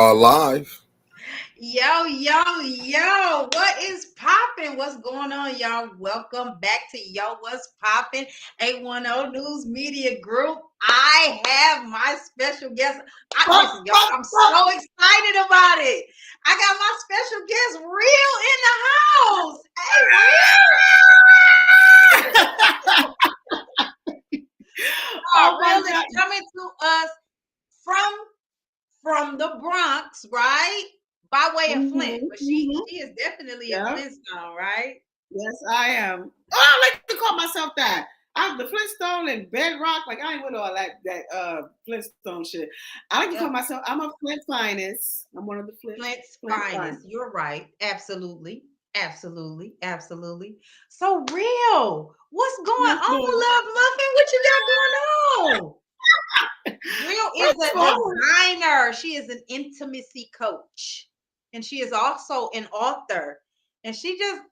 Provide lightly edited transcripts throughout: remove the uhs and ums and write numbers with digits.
are live. Yo, yo, yo, what is poppin'? What's going on, y'all? Welcome back to Yo, What's Poppin', 810 News Media Group. I have my special guest. Listen, y'all, I'm so excited about it. I got my special guest, Rill, in the house. Hey, Rill. Rill is coming to us from the Bronx, right? By way of Flint, but she is definitely a Flintstone, right? Yes, I am. Oh, I like to call myself that. I'm the Flintstone and Bedrock. Like I ain't with all that Flintstone shit. I like to call myself. I'm a Flint finest. I'm one of the Flint's finest. You're right. Absolutely. Absolutely. Absolutely. So Rill, what's going on, Love Muffin? What you got going on? Rill is a designer. She is an intimacy coach, and she is also an author. And she just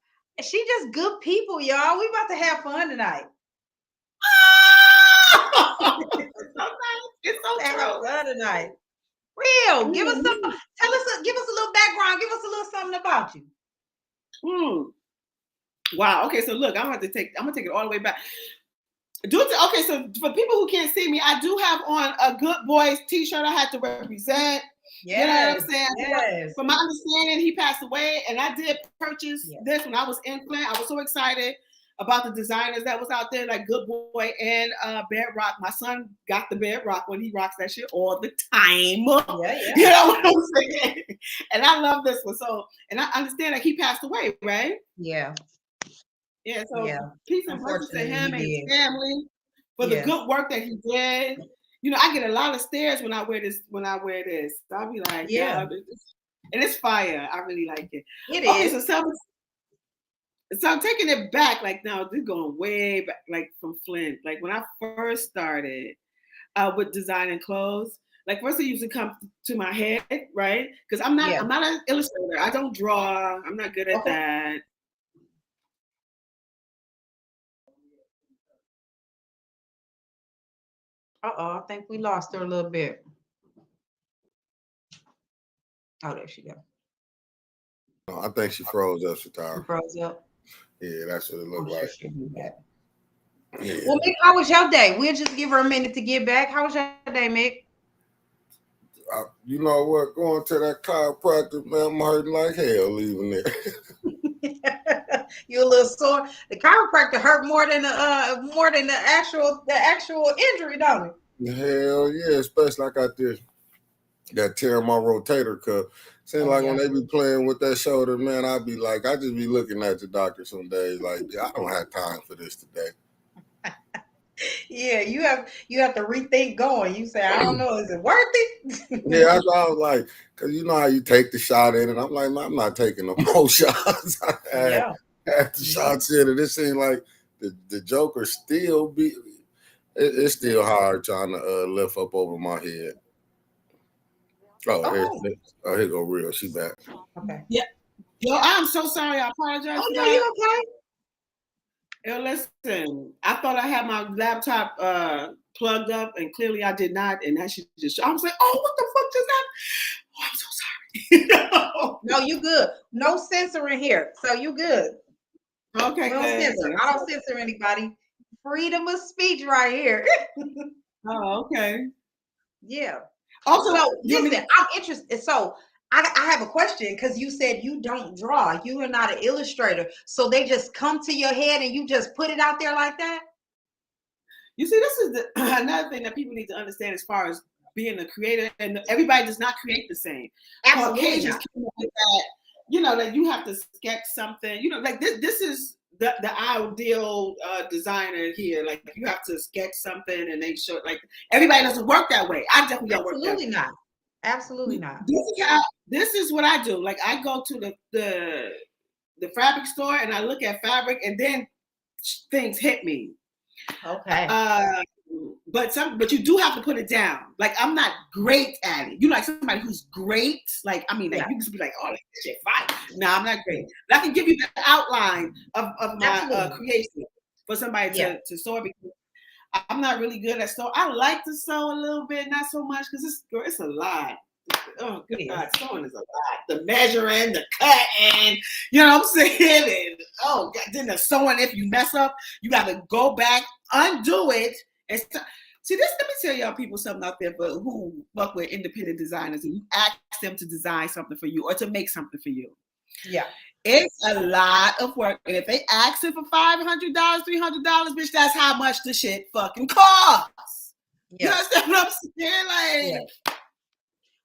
good people, y'all. We about to have fun tonight. It's so true. Fun tonight. Rill, give us a little background. Give us a little something about you. Wow. Okay, so look, I'm gonna take it all the way back. Okay, so for people who can't see me, I do have on a Good Boys t-shirt. I had to represent. Yes, you know what I'm saying? Yes. From my understanding, he passed away, and I did purchase this when I was in Flint. I was so excited about the designers that was out there, like Good Boy and Bedrock. My son got the Bedrock when he rocks that shit all the time. Yeah. You know what I'm saying? And I love this one. So, and I understand that he passed away, right? Yeah. Yeah, so peace and blessings to him and his family for the good work that he did. You know, I get a lot of stares when I wear this. So I'll be like, and it's fire. I really like it. It is. So I'm taking it back. Like now, this is going way back, like from Flint. Like when I first started with designing clothes. Like first, it used to come to my head, right? Because I'm not an illustrator. I don't draw. I'm not good at that. I think we lost her a little bit. Oh, there she go. Oh, I think she froze up, Shatara. She froze up? Yeah, that's what it looked like. Yeah. Well, Mick, how was your day? We'll just give her a minute to get back. How was your day, Mick? You know what? Going to that chiropractor, man, I'm hurting like hell leaving there. You a little sore. The chiropractor hurt more than the actual injury, don't it? Hell yeah, especially I got that tear in my rotator cuff. Seems like when they be playing with that shoulder, man, I just be looking at the doctor some days like, I don't have time for this today. Yeah, you have to rethink going. You say, I don't know, is it worth it? Yeah, that's what I was like, because you know how you take the shot in, and I'm like, I'm not taking no more shots. I had the shots in, and it seemed like the Joker still it's still hard trying to lift up over my head. Here go Rill. She back. Okay. Yeah. Yo, I'm so sorry. I apologize. Oh, no, you okay? Yo, listen. I thought I had my laptop plugged up, and clearly I did not. And that shit just. I was like, "Oh, what the fuck just happened?" Oh, I'm so sorry. No, you good. No censoring here, so you good. Okay. I don't censor anybody. Freedom of speech right here. Oh, okay. Yeah. Also, listen, I'm interested. So I have a question because you said you don't draw. You are not an illustrator. So they just come to your head and you just put it out there like that? You see, this is another thing that people need to understand as far as being a creator, and everybody does not create the same. Absolutely not. That, you know, that you have to sketch something. You know, like this is the ideal designer here. Like you have to sketch something and make sure. Like everybody doesn't work that way. I definitely don't work that way. Absolutely not. This is what I do. Like I go to the fabric store and I look at fabric, and then things hit me. Okay. But you do have to put it down. Like I'm not great at it. You like somebody who's great. Like I mean, like you can be like, oh, like this shit fine. No, I'm not great. But I can give you the outline of my creation for somebody to sew, because I'm not really good at sew. I like to sew a little bit, not so much, because it's a lot. Oh, good God, sewing is a lot. The measuring, the cutting, you know what I'm saying? And, oh, God, then the sewing, if you mess up, you got to go back, undo it, and see this. Let me tell y'all people something out there who work with independent designers and you ask them to design something for you or to make something for you. Yeah. It's a lot of work. And if they ask it for $500, $300, bitch, that's how much the shit fucking costs. Yeah. You understand what I'm saying? Like,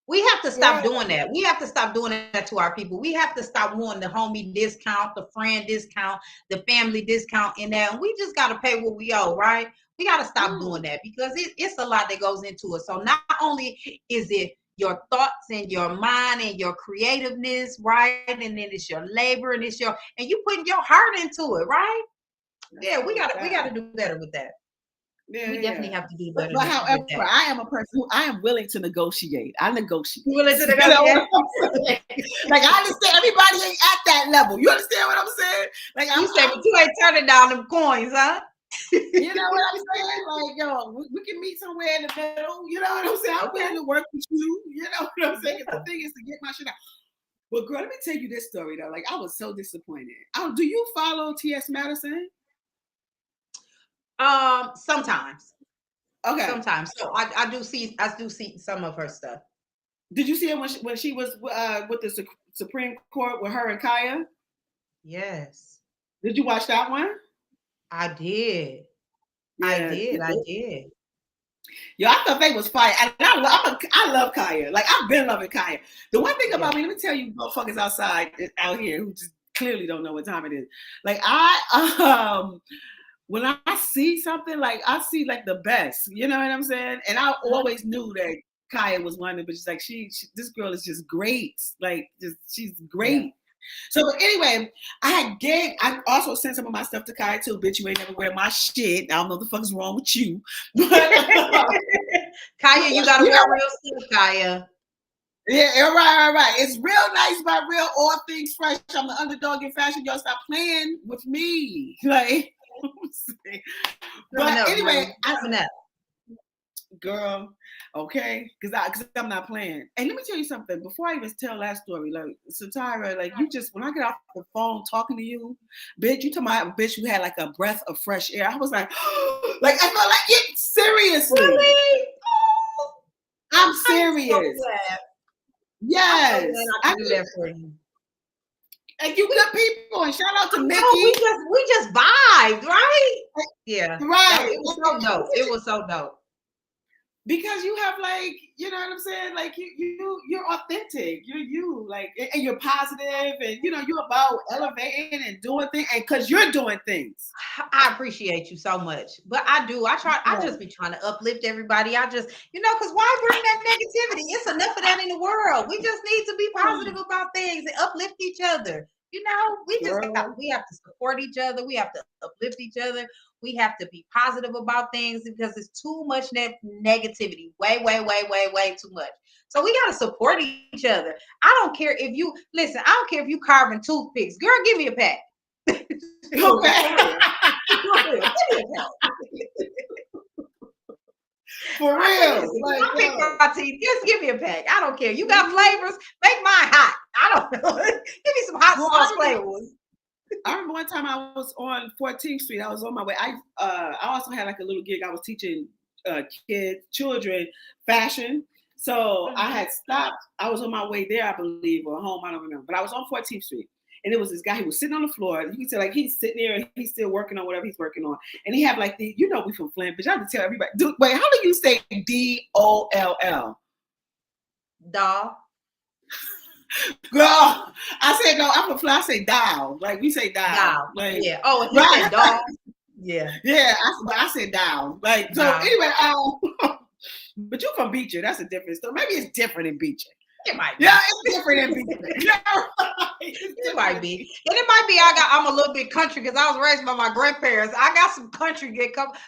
we have to stop doing that. We have to stop doing that to our people. We have to stop wanting the homie discount, the friend discount, the family discount in that. And we just got to pay what we owe, right? We got to stop doing that because it's a lot that goes into it. So not only is it your thoughts and your mind and your creativeness, right? And then it's your labor and and you putting your heart into it, right? Yeah, we gotta do better with that. Yeah, we definitely have to do better. But however, I am a person who I am willing to negotiate. I negotiate. You willing to negotiate? Like I understand everybody ain't at that level. You understand what I'm saying? Like you say, but you ain't turning down them coins, huh? You know what I'm saying? Like, yo, we can meet somewhere in the middle. You know what I'm saying? I'm willing to work with you. You know what I'm saying? The thing is to get my shit out. But girl, let me tell you this story though. Like I was so disappointed. Do you follow T.S. Madison? Sometimes. Okay. Sometimes. So I do see some of her stuff. Did you see it when she was with the Supreme Court with her and Kaya? Yes. Did you watch that one? I did. Yeah, I did. Yo, I thought they was fire. And I love Kaya. Like I've been loving Kaya. The one thing about me, let me tell you motherfuckers out here who just clearly don't know what time it is. Like when I see something, like I see like the best, you know what I'm saying? And I always knew that Kaya was one of them, but she's like, this girl is just great. Like, she's great. Yeah. So, but anyway, I also sent some of my stuff to Kaya too. Bitch, you ain't never wear my shit. I don't know what the fuck is wrong with you. But, Kaya, you gotta wear real stuff, Kaya. Yeah, all right. It's real nice by real, all things fresh. I'm the underdog in fashion. Y'all stop playing with me. Like, but anyway, girl, okay, because I'm not playing. And let me tell you something. Before I even tell that story, like Satira, like you just when I get off the phone talking to you, bitch, you talking about a bitch who had like a breath of fresh air. I was like, like I felt like it seriously. Really? Oh, I'm serious. I'm so glad. Yes, I can do that for you. And you good people, and shout out to Mickey. We just vibed, right? Yeah, right. It was so dope. It was so dope. Because you have like, you know what I'm saying? Like you're authentic. You're you, like, and you're positive, and you know you're about elevating and doing things, and because you're doing things. I appreciate you so much, but I just be trying to uplift everybody. I just, because why bring that negativity? It's enough of that in the world. We just need to be positive about things and uplift each other. We have to support each other. We have to uplift each other. We have to be positive about things because it's too much negativity. Way too much. So we got to support each other. I don't care if you carving toothpicks. Girl, give me a pack. Okay. For real. Just give me a pack. I don't care. You got flavors, make mine hot. I don't know. Give me some hot sauce flavors. I remember one time I was on 14th Street. I was on my way. I also had like a little gig. I was teaching children fashion. So I had stopped. I was on my way there, I believe, or home. I don't remember. But I was on 14th Street. And it was this guy. He was sitting on the floor. You can say like he's sitting there and he's still working on whatever he's working on. And he had like we from Flint, but I have to tell everybody. Wait, how do you say DOLL? Doll. Girl, I said no. I'm from Flint. I say dial. Like we say dial. Like, yeah. Oh, he said doll. Yeah. Yeah. I said dial. Like so. Anyway, but you're from Beecher. That's a different story. Maybe it's different in Beecher. It might be. Yeah, it's different in Beecher. It might be. And it might be I'm a little bit country because I was raised by my grandparents. I got some country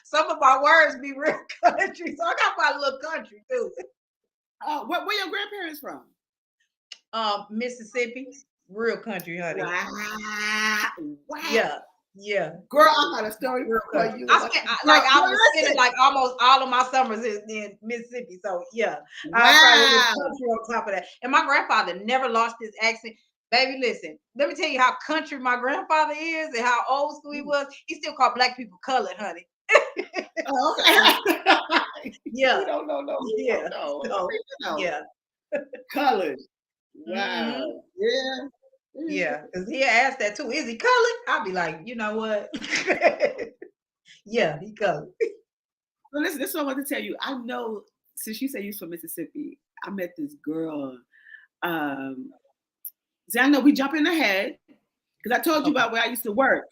some of my words be real country. So I got my little country too. Oh, where your grandparents from? Mississippi. Real country, honey. Wow. Yeah. Yeah. Girl, I got a story for you. I was spending like almost all of my summers in Mississippi. So yeah, I probably was country on top of that. And my grandfather never lost his accent. Baby, listen, let me tell you how country my grandfather is and how old school he was. He still called black people colored, honey. Oh, okay. Yeah. We don't know. Yeah. So, yeah. Colored. Wow. Mm-hmm. Yeah. Yeah, because he asked that too. Is he colored? I'll be like, you know what? Yeah, he colored. Well, listen, this is what I want to tell you. I know, since you say you're from Mississippi, I met this girl. See, I know we jumping ahead because I told you about where I used to work.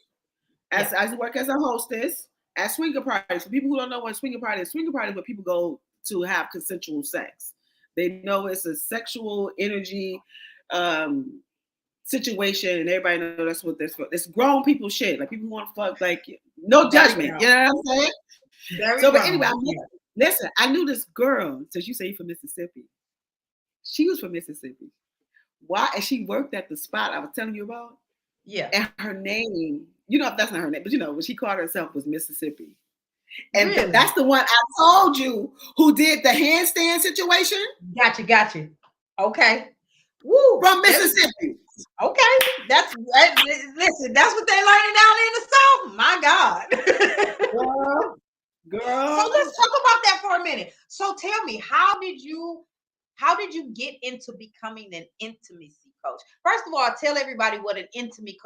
I used to work as a hostess at swinger parties. For people who don't know what swinger party is where people go to have consensual sex. They know it's a sexual energy situation, and everybody knows that's what this for. It's grown people shit. Like people want to fuck, like no judgment. You know what I'm saying? But anyway, listen, I knew this girl, since you say you're from Mississippi. She was from Mississippi. Why? And she worked at the spot I was telling you about. Yeah. And her name, you know, if that's not her name, but you know, what she called herself was Mississippi. And really? That's the one I told you who did the handstand situation. Gotcha. Okay. Woo. From Mississippi. Okay. Listen, that's what they learning down in the South. My God. Girl. So let's talk about that for a minute. So tell me, how did you get into becoming an intimacy coach? First of all, tell everybody what an intimacy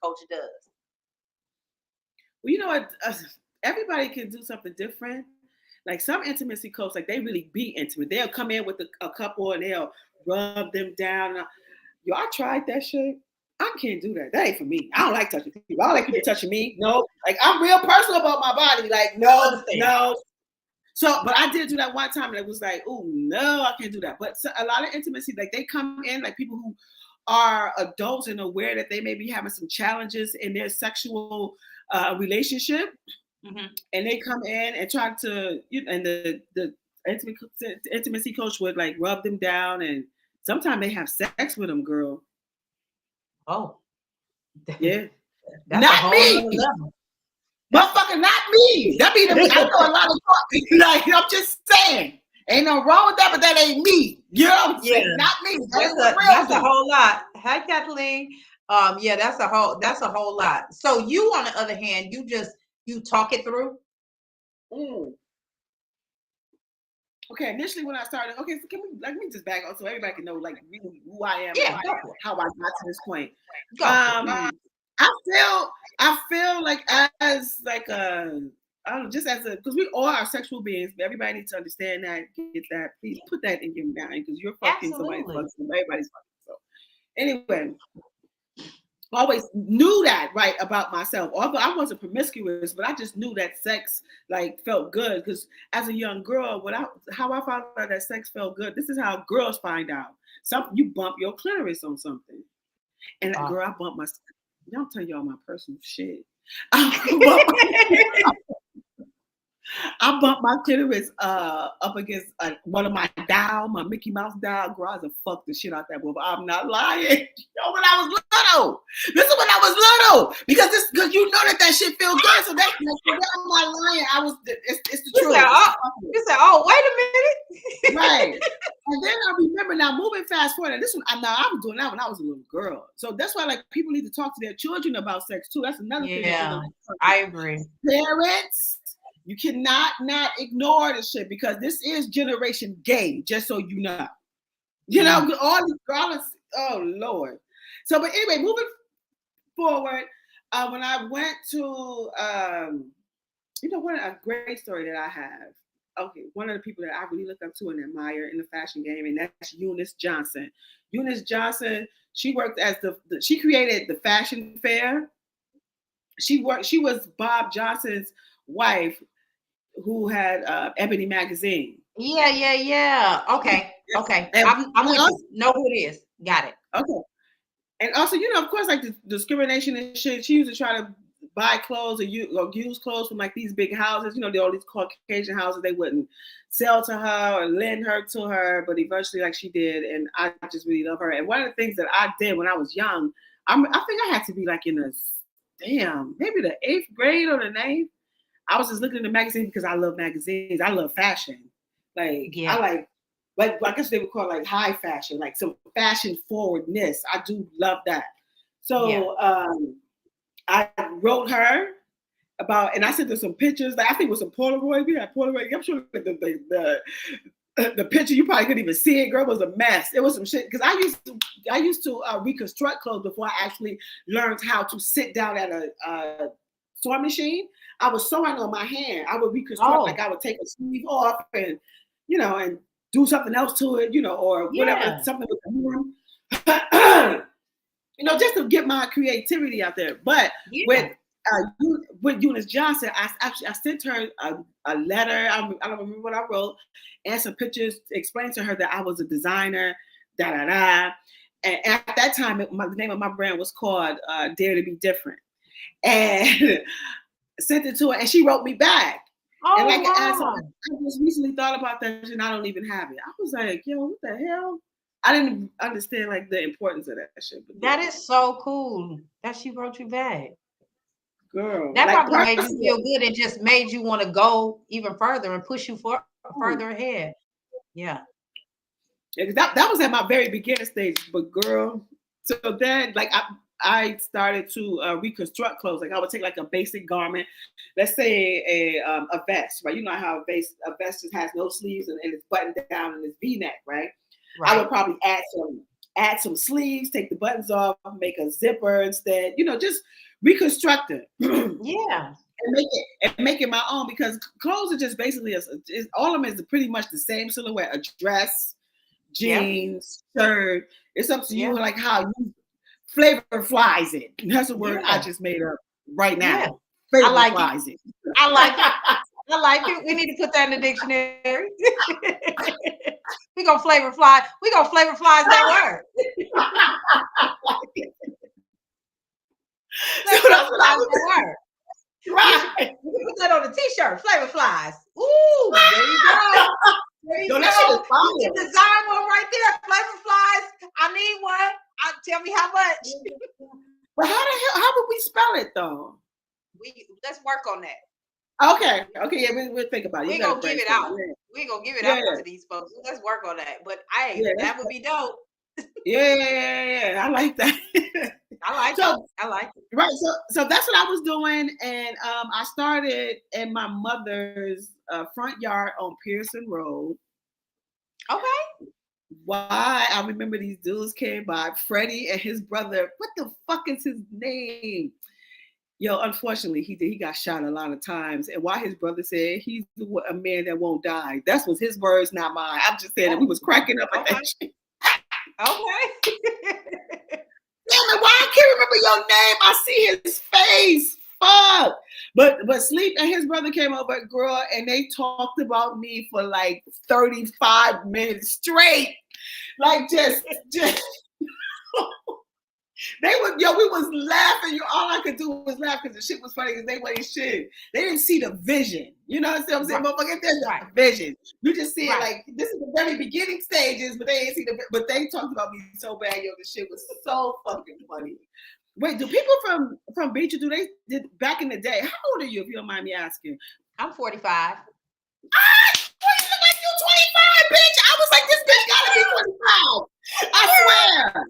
coach does. Well, you know what? Everybody can do something different. Like some intimacy coach, like they really be intimate. They'll come in with a couple and they'll rub them down. Yo, I tried that shit. I can't do that. That ain't for me. I don't like touching people. I don't like people touching me. No, like I'm real personal about my body. Like no. So, but I did do that one time, and it was like, oh no, I can't do that. But a lot of intimacy, like they come in, like people who are adults and aware that they may be having some challenges in their sexual relationship, and they come in and try to, and the intimacy coach would like rub them down, and sometimes they have sex with them, girl. Oh, yeah, that's not me. Motherfucker, not me. That be I know a lot of like I'm just saying. Ain't no wrong with that, but that ain't me. You know what I'm saying? Not me. That's a whole lot. Hi, Kathleen. Yeah, that's a whole lot. So you, on the other hand, you talk it through. Okay, initially when I started, so let me just back up so everybody can know like really who I am and how I got to this point. I feel like as like because we all are sexual beings, but everybody needs to understand that, get that. Please put that in your mind because you're fucking somebody's fucking, everybody's fucking. So anyway, I always knew that right about myself. Although I wasn't promiscuous, but I just knew that sex like felt good because as a young girl, how I found out that sex felt good. This is how girls find out. You bump your clitoris on something, and that girl, I bumped my. Y'all tell y'all my personal shit. I bumped my clitoris up against one of my my Mickey Mouse doll. Girl, I was fuck the shit out that boy. I'm not lying. Yo, when I was little. This is when I was little. Because you know that shit feel good. So I'm not lying. It's the truth. You said, oh, wait a minute. Right. And then I remember now moving fast forward. And this one, I was doing that when I was a little girl. So that's why like people need to talk to their children about sex too. That's another thing. Yeah, I agree. Parents. You cannot not ignore this shit because this is generation gay, just so you know. You know, all these girls, oh Lord. So, but anyway, moving forward, when I went to, a great story that I have. Okay, one of the people that I really look up to and admire in the fashion game, and that's Eunice Johnson. Eunice Johnson, she worked as she created the fashion fair. She was Bob Johnson's wife, who had Ebony magazine. Yeah. Okay. I'm with you. Know who it is. Got it. Okay. And also, of course, like the discrimination and shit. She used to try to buy clothes or use clothes from like these big houses. All these Caucasian houses. They wouldn't sell to her or lend her to her, but eventually, like she did. And I just really love her. And one of the things that I did when I was young, I think I had to be like in the damn, maybe the 8th grade or the 9th. I was just looking at the magazine because I love magazines. I love fashion. Like I like I guess they would call it like high fashion, like some fashion forwardness. I do love that. So I wrote her about, and I sent her some pictures. Like I think it was some Polaroid. We had Polaroid. I'm sure the picture you probably couldn't even see it, girl, was a mess. It was some shit because I used to reconstruct clothes before I actually learned how to sit down at a sewing machine. I was sewing on my hand. I would reconstruct, like I would take a sleeve off and, and do something else to it, or whatever, something with the arm. Just to get my creativity out there. But with Eunice Johnson, I sent her a letter. I don't remember what I wrote, and some pictures to explain to her that I was a designer, And at that time, the name of my brand was called Dare to Be Different. And sent it to her, and she wrote me back. And like I just recently thought about that, and I don't even have it. I was like, yo, what the hell? I didn't understand like the importance of that shit. But that is so cool that she wrote you back. Girl. That probably made you feel good and just made you want to go even further and push you further ahead. Yeah. That was at my very beginning stage. But girl, so then like I started to reconstruct clothes. Like I would take like a basic garment, let's say a vest, right? You know how a vest just has no sleeves and it's buttoned down and it's V-neck, right? I would probably add some sleeves, take the buttons off, make a zipper instead. Just reconstruct it. Yeah. And make it my own, because clothes are just basically all of them is pretty much the same silhouette: a dress, jeans, shirt. It's up to you, like how you flavor flies it. That's a word I just made up right now. Yeah. I like it. I like it. I like it. We need to put that in the dictionary. We're gonna flavor flies that word. Right. We can put that on a t-shirt. Flavor flies. Ooh, there you go. There you go. You can design one right there. Flavor flies. I need one. Tell me how much. But how would we spell it though? Let's work on that. Okay, yeah, we'll think about it. We're gonna give it out. We're gonna give it out to these folks. Let's work on that. But that would be dope. Yeah. I like that. I like it. Right. So that's what I was doing. And I started in my mother's front yard on Pearson Road. Okay. Why? I remember these dudes came by, Freddie and his brother. What the fuck is his name? Yo, unfortunately, he got shot a lot of times. And why his brother said he's a man that won't die. That was his words, not mine. I'm just saying that we was cracking up at that shit. Okay. Damn it, why I can't remember your name? I see his face. Fuck. But Sleep and his brother came over, girl, and they talked about me for like 35 minutes straight. Like just we was laughing. All I could do was laugh because the shit was funny because they wasn't shit. They didn't see the vision. You know what I'm saying? Right. Motherfucker, there's a vision. You just see it like this is the very beginning stages, but they didn't see but they talked about me so bad, yo. The shit was so fucking funny. Wait, do people from Beecher did back in the day? How old are you, if you don't mind me asking? I'm 45. You look like you're 25, bitch. I was like, this bitch gotta be 25. I swear.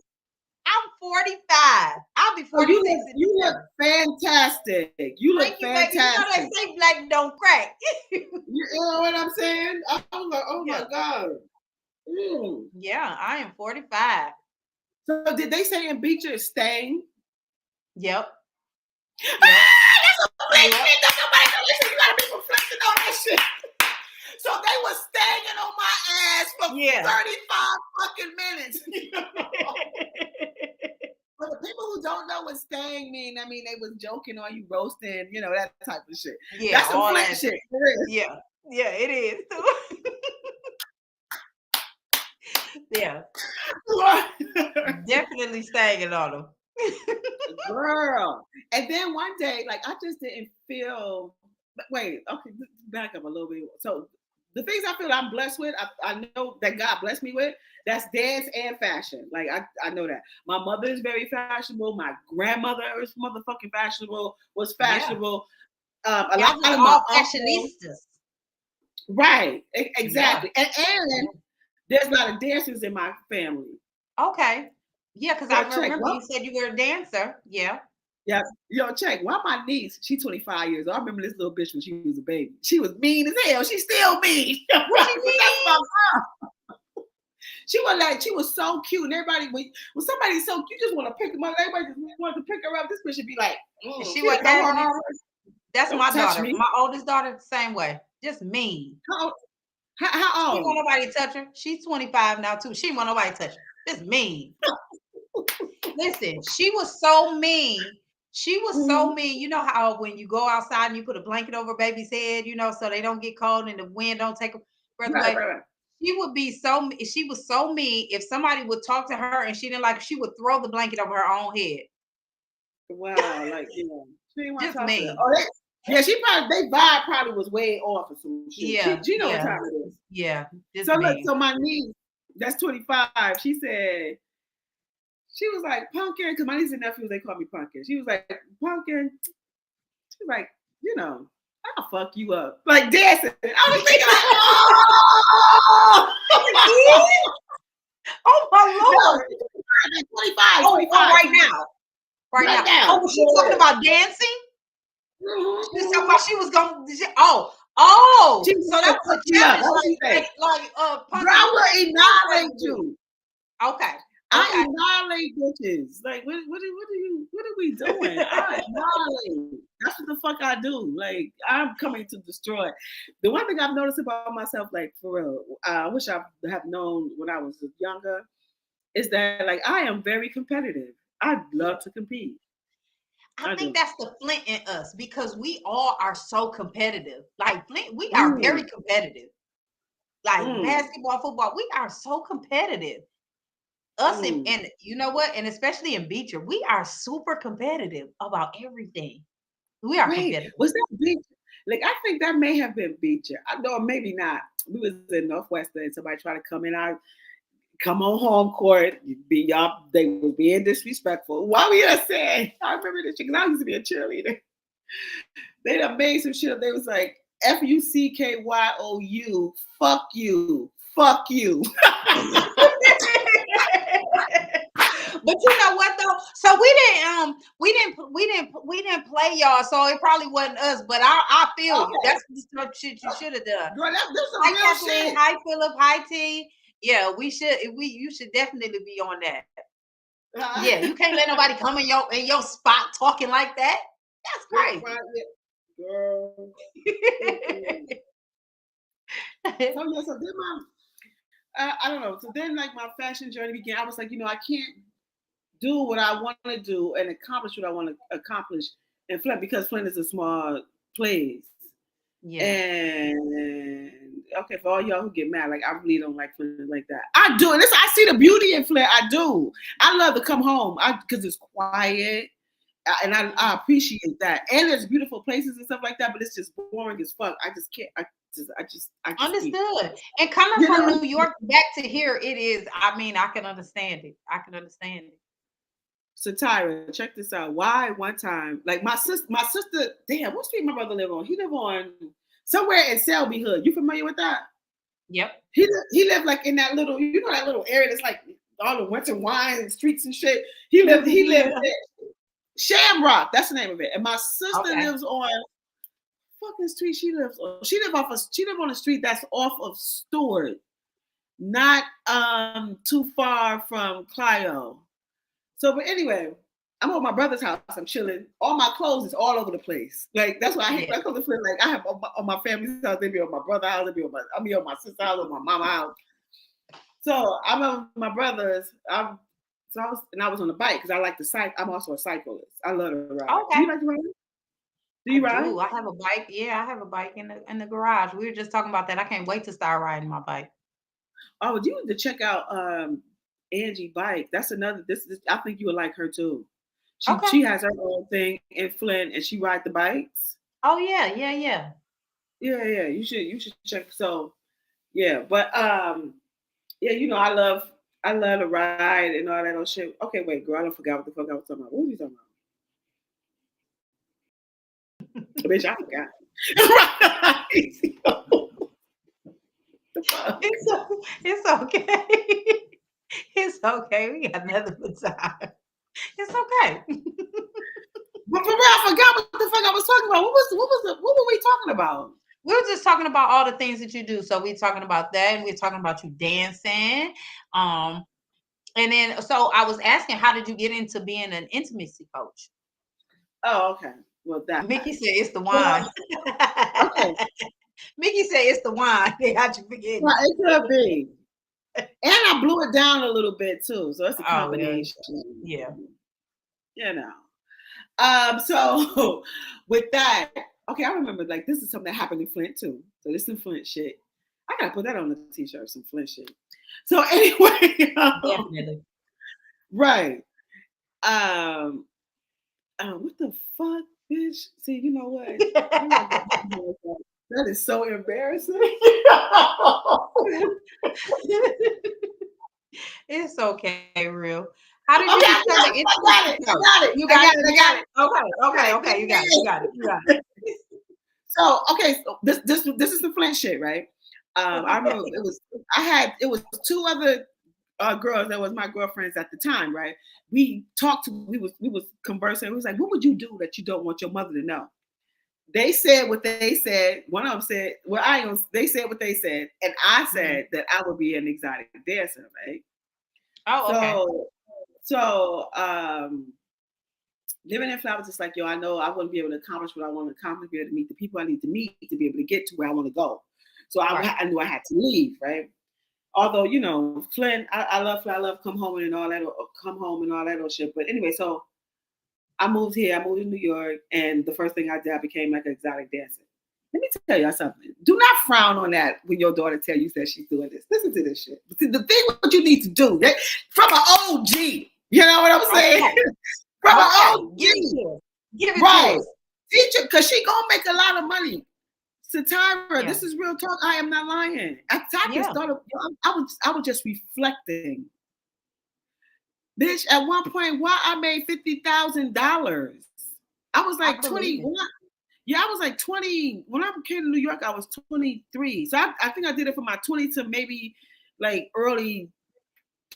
I'm 45. I'll be 46. You look fantastic. You look fantastic. You know they say black don't crack. You know what I'm saying? I was like, oh my God. Yeah, I am 45. So did they say in Beecher is staying? Yep. That's a flex shit. That's nobody gonna listen. You gotta be reflecting on that shit. So they was staying on my ass for 35 fucking minutes. For the people who don't know what staying mean, I mean, they was joking on you, roasting, that type of shit. Yeah, that's some flex shit. Yeah, it is. Yeah. Definitely staying on them. Girl. And then one day, like, I just didn't feel, wait, okay, back up a little bit. So the things I feel I'm blessed with, I know that God blessed me with. That's dance and fashion. Like I know that. My mother is very fashionable. My grandmother is motherfucking fashionable. Was fashionable. A lot Y'all of all my fashionistas. Right. Exactly. And there's a lot of dancers in my family. Okay. Yeah, because I remember you said you were a dancer. Yeah. Yeah. Yo, check. Why my niece, she's 25 years old. I remember this little bitch when she was a baby. She was mean as hell. She's still mean. What she mean? That's my mom. She was so cute. And everybody, when somebody's so cute, you just want to pick them up. Everybody just wants to pick her up. This bitch should be like, she was that's my daughter. Me. My oldest daughter, the same way. Just mean. How old? She want nobody to touch her. She's 25 now too. She want nobody to touch her. Just mean. Listen, she was so mean. She was so mean. You know how when you go outside and you put a blanket over baby's head, so they don't get cold and the wind don't take them breath away. Right. She would be she was so mean. If somebody would talk to her and she didn't like, she would throw the blanket over her own head. Wow, like she didn't want to talk mean. to her. Oh, yeah, she probably they vibe probably was way off or some shit. Yeah, she know what time it is. Yeah. So look, so my niece, that's 25. She said, she was like, Pumpkin, because my niece and nephews, they call me Pumpkin. She was like, Pumpkin. She was like, I'll fuck you up. Like dancing. I was thinking like, oh my Lord. 25. Oh, right now. Right now. Oh, was she talking about dancing? Mm-hmm. She was talking about she was going to, so that was a challenge. Bro, I will annihilate you. Okay. I annihilate bitches. Like, what are we doing? I annihilate. That's what the fuck I do. Like, I'm coming to destroy. The one thing I've noticed about myself, like, for real, I wish I have known when I was younger, is that, like, I am very competitive. I love to compete. I think that's the Flint in us because we all are so competitive. Like Flint, we are very competitive. Like basketball, football, we are so competitive. Us and you know what? And especially in Beecher, we are super competitive about everything. We are competitive. Was that Beecher? Like, I think that may have been Beecher. I know, maybe not. We was in Northwestern and somebody tried to come in. Come on home court, they were being disrespectful. Why were you saying? I remember this shit because I used to be a cheerleader. They done made some shit up. They was like, FUCKYOU, fuck you, fuck you. But you know what though? So we didn't play y'all. So it probably wasn't us. But I feel you. That's the shit you should have done. Girl, that was some real shit. Hi Philip, hi T. Yeah, you should definitely be on that. Yeah, you can't let nobody come in your spot talking like that. That's crazy. Girl. So then I don't know. So then like my fashion journey began. I was like, I can't do what I want to do and accomplish what I want to accomplish in Flint because Flint is a small place. Yeah. And okay, for all y'all who get mad, like I really don't like Flint like that. I do, and I see the beauty in Flint. I do. I love to come home because it's quiet, and I appreciate that. And there's beautiful places and stuff like that, but it's just boring as fuck. I just can't. I just understood. And coming from New York back to here, it is. I mean, I can understand it. So Tyra, check this out. Why one time, like my sister, damn, what street my brother live on? He live on somewhere in Selby Hood. You familiar with that? Yep. He lived like in that little, that little area that's like all the winter wine streets and shit. He lived there. Shamrock, that's the name of it. And my sister lives on fucking street she lives on. She live on a street that's off of Stewart, not too far from Clio. So, but anyway, I'm at my brother's house. I'm chilling. All my clothes is all over the place. Like that's why I hate my clothes. Like I have on my family's house. They be on my brother's house. I'll be on my sister's house. On my mama's house. So I'm at my brother's. I was on the bike because I like to cycle. I'm also a cyclist. I love to ride. Okay. Do you like to ride? Do you ride? I have a bike. Yeah, I have a bike in the garage. We were just talking about that. I can't wait to start riding my bike. Oh, you need to check out Angie Bike. That's another. I think you would like her too. She has her own thing in Flint, and she rides the bikes. Oh yeah. Yeah. You should check. So Yeah, but yeah, you know, I love to ride and all that old shit. Okay, wait, girl, I don't forgot what the fuck I was talking about. What were we talking about? Bitch, I forgot. It's okay. It's okay. We got another good time. It's okay. But for real, I forgot what the fuck I was talking about. What were we talking about? We were just talking about all the things that you do. So we're talking about that, and we're talking about you dancing. And then so I was asking, how did you get into being an intimacy coach? Oh, okay. Well, that Mickey said it's the wine. okay. Mickey said it's the wine. They got you forgetting. Well, it could be. And I blew it down a little bit too. So it's a combination. Yeah. You know. So with that, okay, I remember like this is something that happened in Flint too. So this is some Flint shit. I gotta put that on the t-shirt, some Flint shit. So anyway, Definitely. Right. What the fuck, bitch? See, you know what? That is so embarrassing. It's okay, Real. How did you I got it. You got it. Okay. You got it. So okay, so this is the Flint shit, right? I remember it was two other girls that was my girlfriends at the time, right? We was conversing. We was like, what would you do that you don't want your mother to know? They said what they said. One of them said, well, they said what they said, and I said that I would be an exotic dancer, right? Oh, okay. So living in Flint, I was just like, yo, I know I wouldn't be able to accomplish what I want to accomplish, be able to meet the people I need to meet to be able to get to where I want to go. So I knew I had to leave, right? Although, you know, Flint, I love Flint. I love come home and all that old shit. But anyway, so I moved here. I moved to New York, and the first thing I did, I became like an exotic dancer. Let me tell y'all something. Do not frown on that when your daughter tell you that she's doing this. Listen to this shit. The thing what you need to do, from an OG, you know what I'm saying? Okay. From an OG. Give it right. to us. Teacher, because she gonna make a lot of money. Satira, this is real talk. I am not lying. I was just reflecting. Bitch, at one point, I made $50,000. I was like 21. Yeah, I was like 20. When I came to New York, I was 23. So I think I did it from my 20 to maybe like early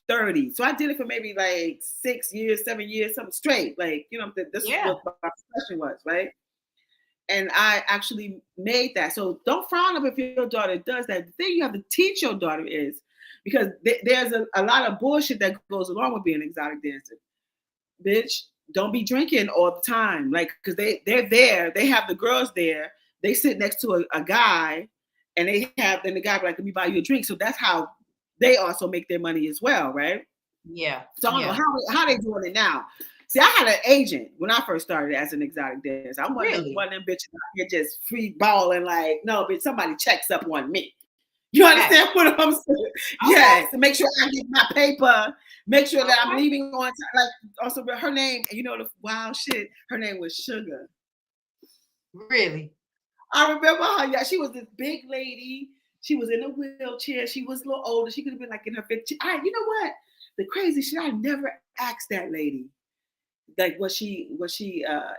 30. So I did it for maybe like 6 years, 7 years, something straight. Like, you know, this is what my profession was, right? And I actually made that. So don't frown up if your daughter does that. The thing you have to teach your daughter is, because there's a lot of bullshit that goes along with being an exotic dancer. Bitch, don't be drinking all the time. Like, because they're there, they have the girls there, they sit next to a guy, and the guy be like, let me buy you a drink. So that's how they also make their money as well, right? Yeah. So I don't know how they doing it now. See, I had an agent when I first started as an exotic dancer. I wasn't one of them bitches out here just free balling like, no, bitch, somebody checks up on me. You understand what I'm saying? Okay. Yes. To make sure I get my paper, make sure that I'm leaving on time. Like, also, her name, you know, the wild shit, her name was Sugar. Really? I remember her. Yeah, she was this big lady. She was in a wheelchair. She was a little older. She could have been like in her 50s. You know what? The crazy shit, I never asked that lady. Like, was she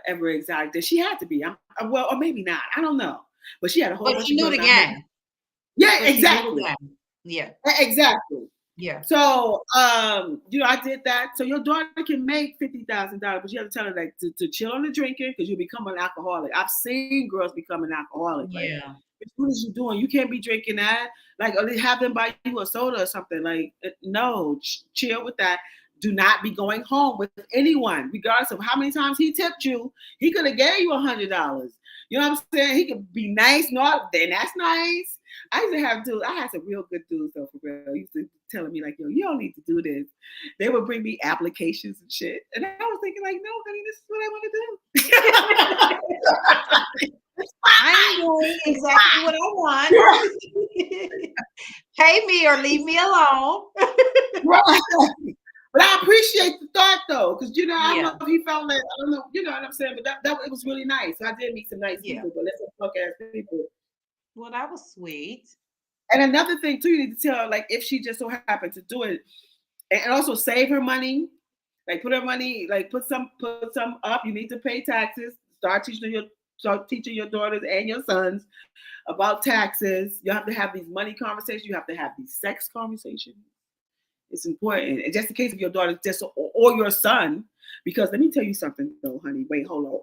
ever exotic? That she had to be. Well, or maybe not. I don't know. But she had a whole bunch of. But she knew the game. Yeah, exactly. Yeah, exactly. Yeah. So, you know, I did that. So your daughter can make $50,000, but you have to tell her like to chill on the drinking because you'll become an alcoholic. I've seen girls become an alcoholic. Yeah. Like, what is you doing? You can't be drinking that. Like, or they have them buy you a soda or something. Like, no, chill with that. Do not be going home with anyone, regardless of how many times he tipped you. He could have gave you $100. You know what I'm saying? He could be nice, then that's nice. I used to have dudes. I had some real good dudes though, for real. They used to telling me like, yo, you don't need to do this. They would bring me applications and shit. And I was thinking like, no, honey, this is what I want to do. I'm doing exactly what I want. Pay me or leave me alone. Right. But I appreciate the thought though, because you know, I don't know if he felt like, I don't know, you know what I'm saying, but that it was really nice. I did meet some nice people, but let's fuck ass people. Well, that was sweet. And another thing too, you need to tell her, like, if she just so happened to do it, and also save her money, like put her money, like put some up. You need to pay taxes. Start teaching your daughters and your sons about taxes. You have to have these money conversations. You have to have these sex conversations. It's important. And just in case of your daughter or your son, because let me tell you something though, honey. Wait, hold on.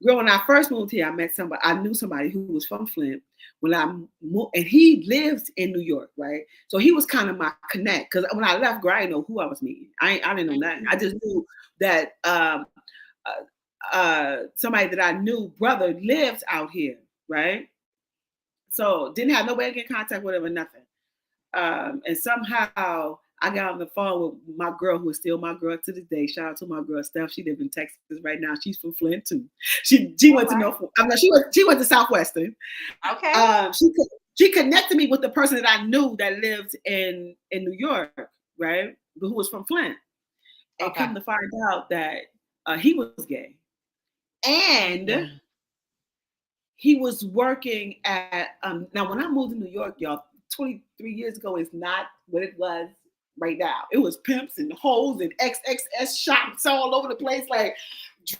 Girl, when I first moved here, I knew somebody who was from Flint. When I moved, and he lives in New York, right? So he was kind of my connect. Because when I left, girl, I didn't know who I was meeting. I didn't know nothing. I just knew that somebody that I knew, brother, lives out here, right? So didn't have nobody to get in contact with him or nothing. And somehow I got on the phone with my girl, who is still my girl to this day. Shout out to my girl Steph. She lives in Texas right now. She's from Flint too. She went to North. I mean, she went to Southwestern. Okay. She connected me with the person that I knew that lived in New York, right? But who was from Flint. And come to find out that he was gay, and he was working at. Now, when I moved to New York, y'all, 23 years ago is not what it was right now. It was pimps and hoes and XXS shops all over the place, like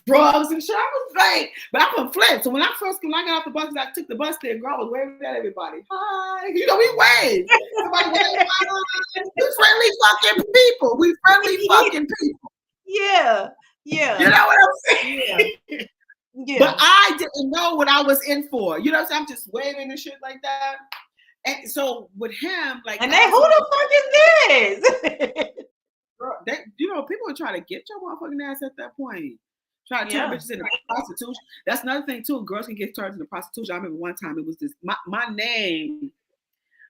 drugs and shit. I was like, but I'm from Flint. So when I got off the bus, I took the bus there, girl, I was waving at everybody. Hi. You know, we wave. Everybody wave. Hi. We friendly fucking people. We friendly fucking people. Yeah. Yeah. You know what I'm saying? Yeah. But I didn't know what I was in for. You know what I'm saying? I'm just waving and shit like that. And so with him, like, and then who the fuck is this? Girl, you know, people are trying to get your motherfucking ass at that point. Trying to turn bitches into prostitution. That's another thing too. Girls can get turned into prostitution. I remember one time it was this. My name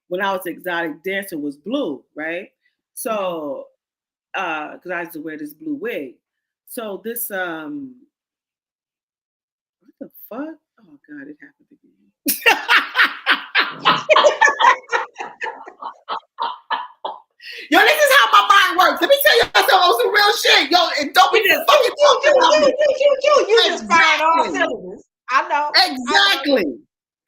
when I was an exotic dancer was Blue, right? So, because I used to wear this blue wig. So this what the fuck? Oh God, it happened again. Yo, this is how my mind works. Let me tell you something on some real shit. Yo, and don't be just fucking talking. You just fired all cylinders. I know. Exactly.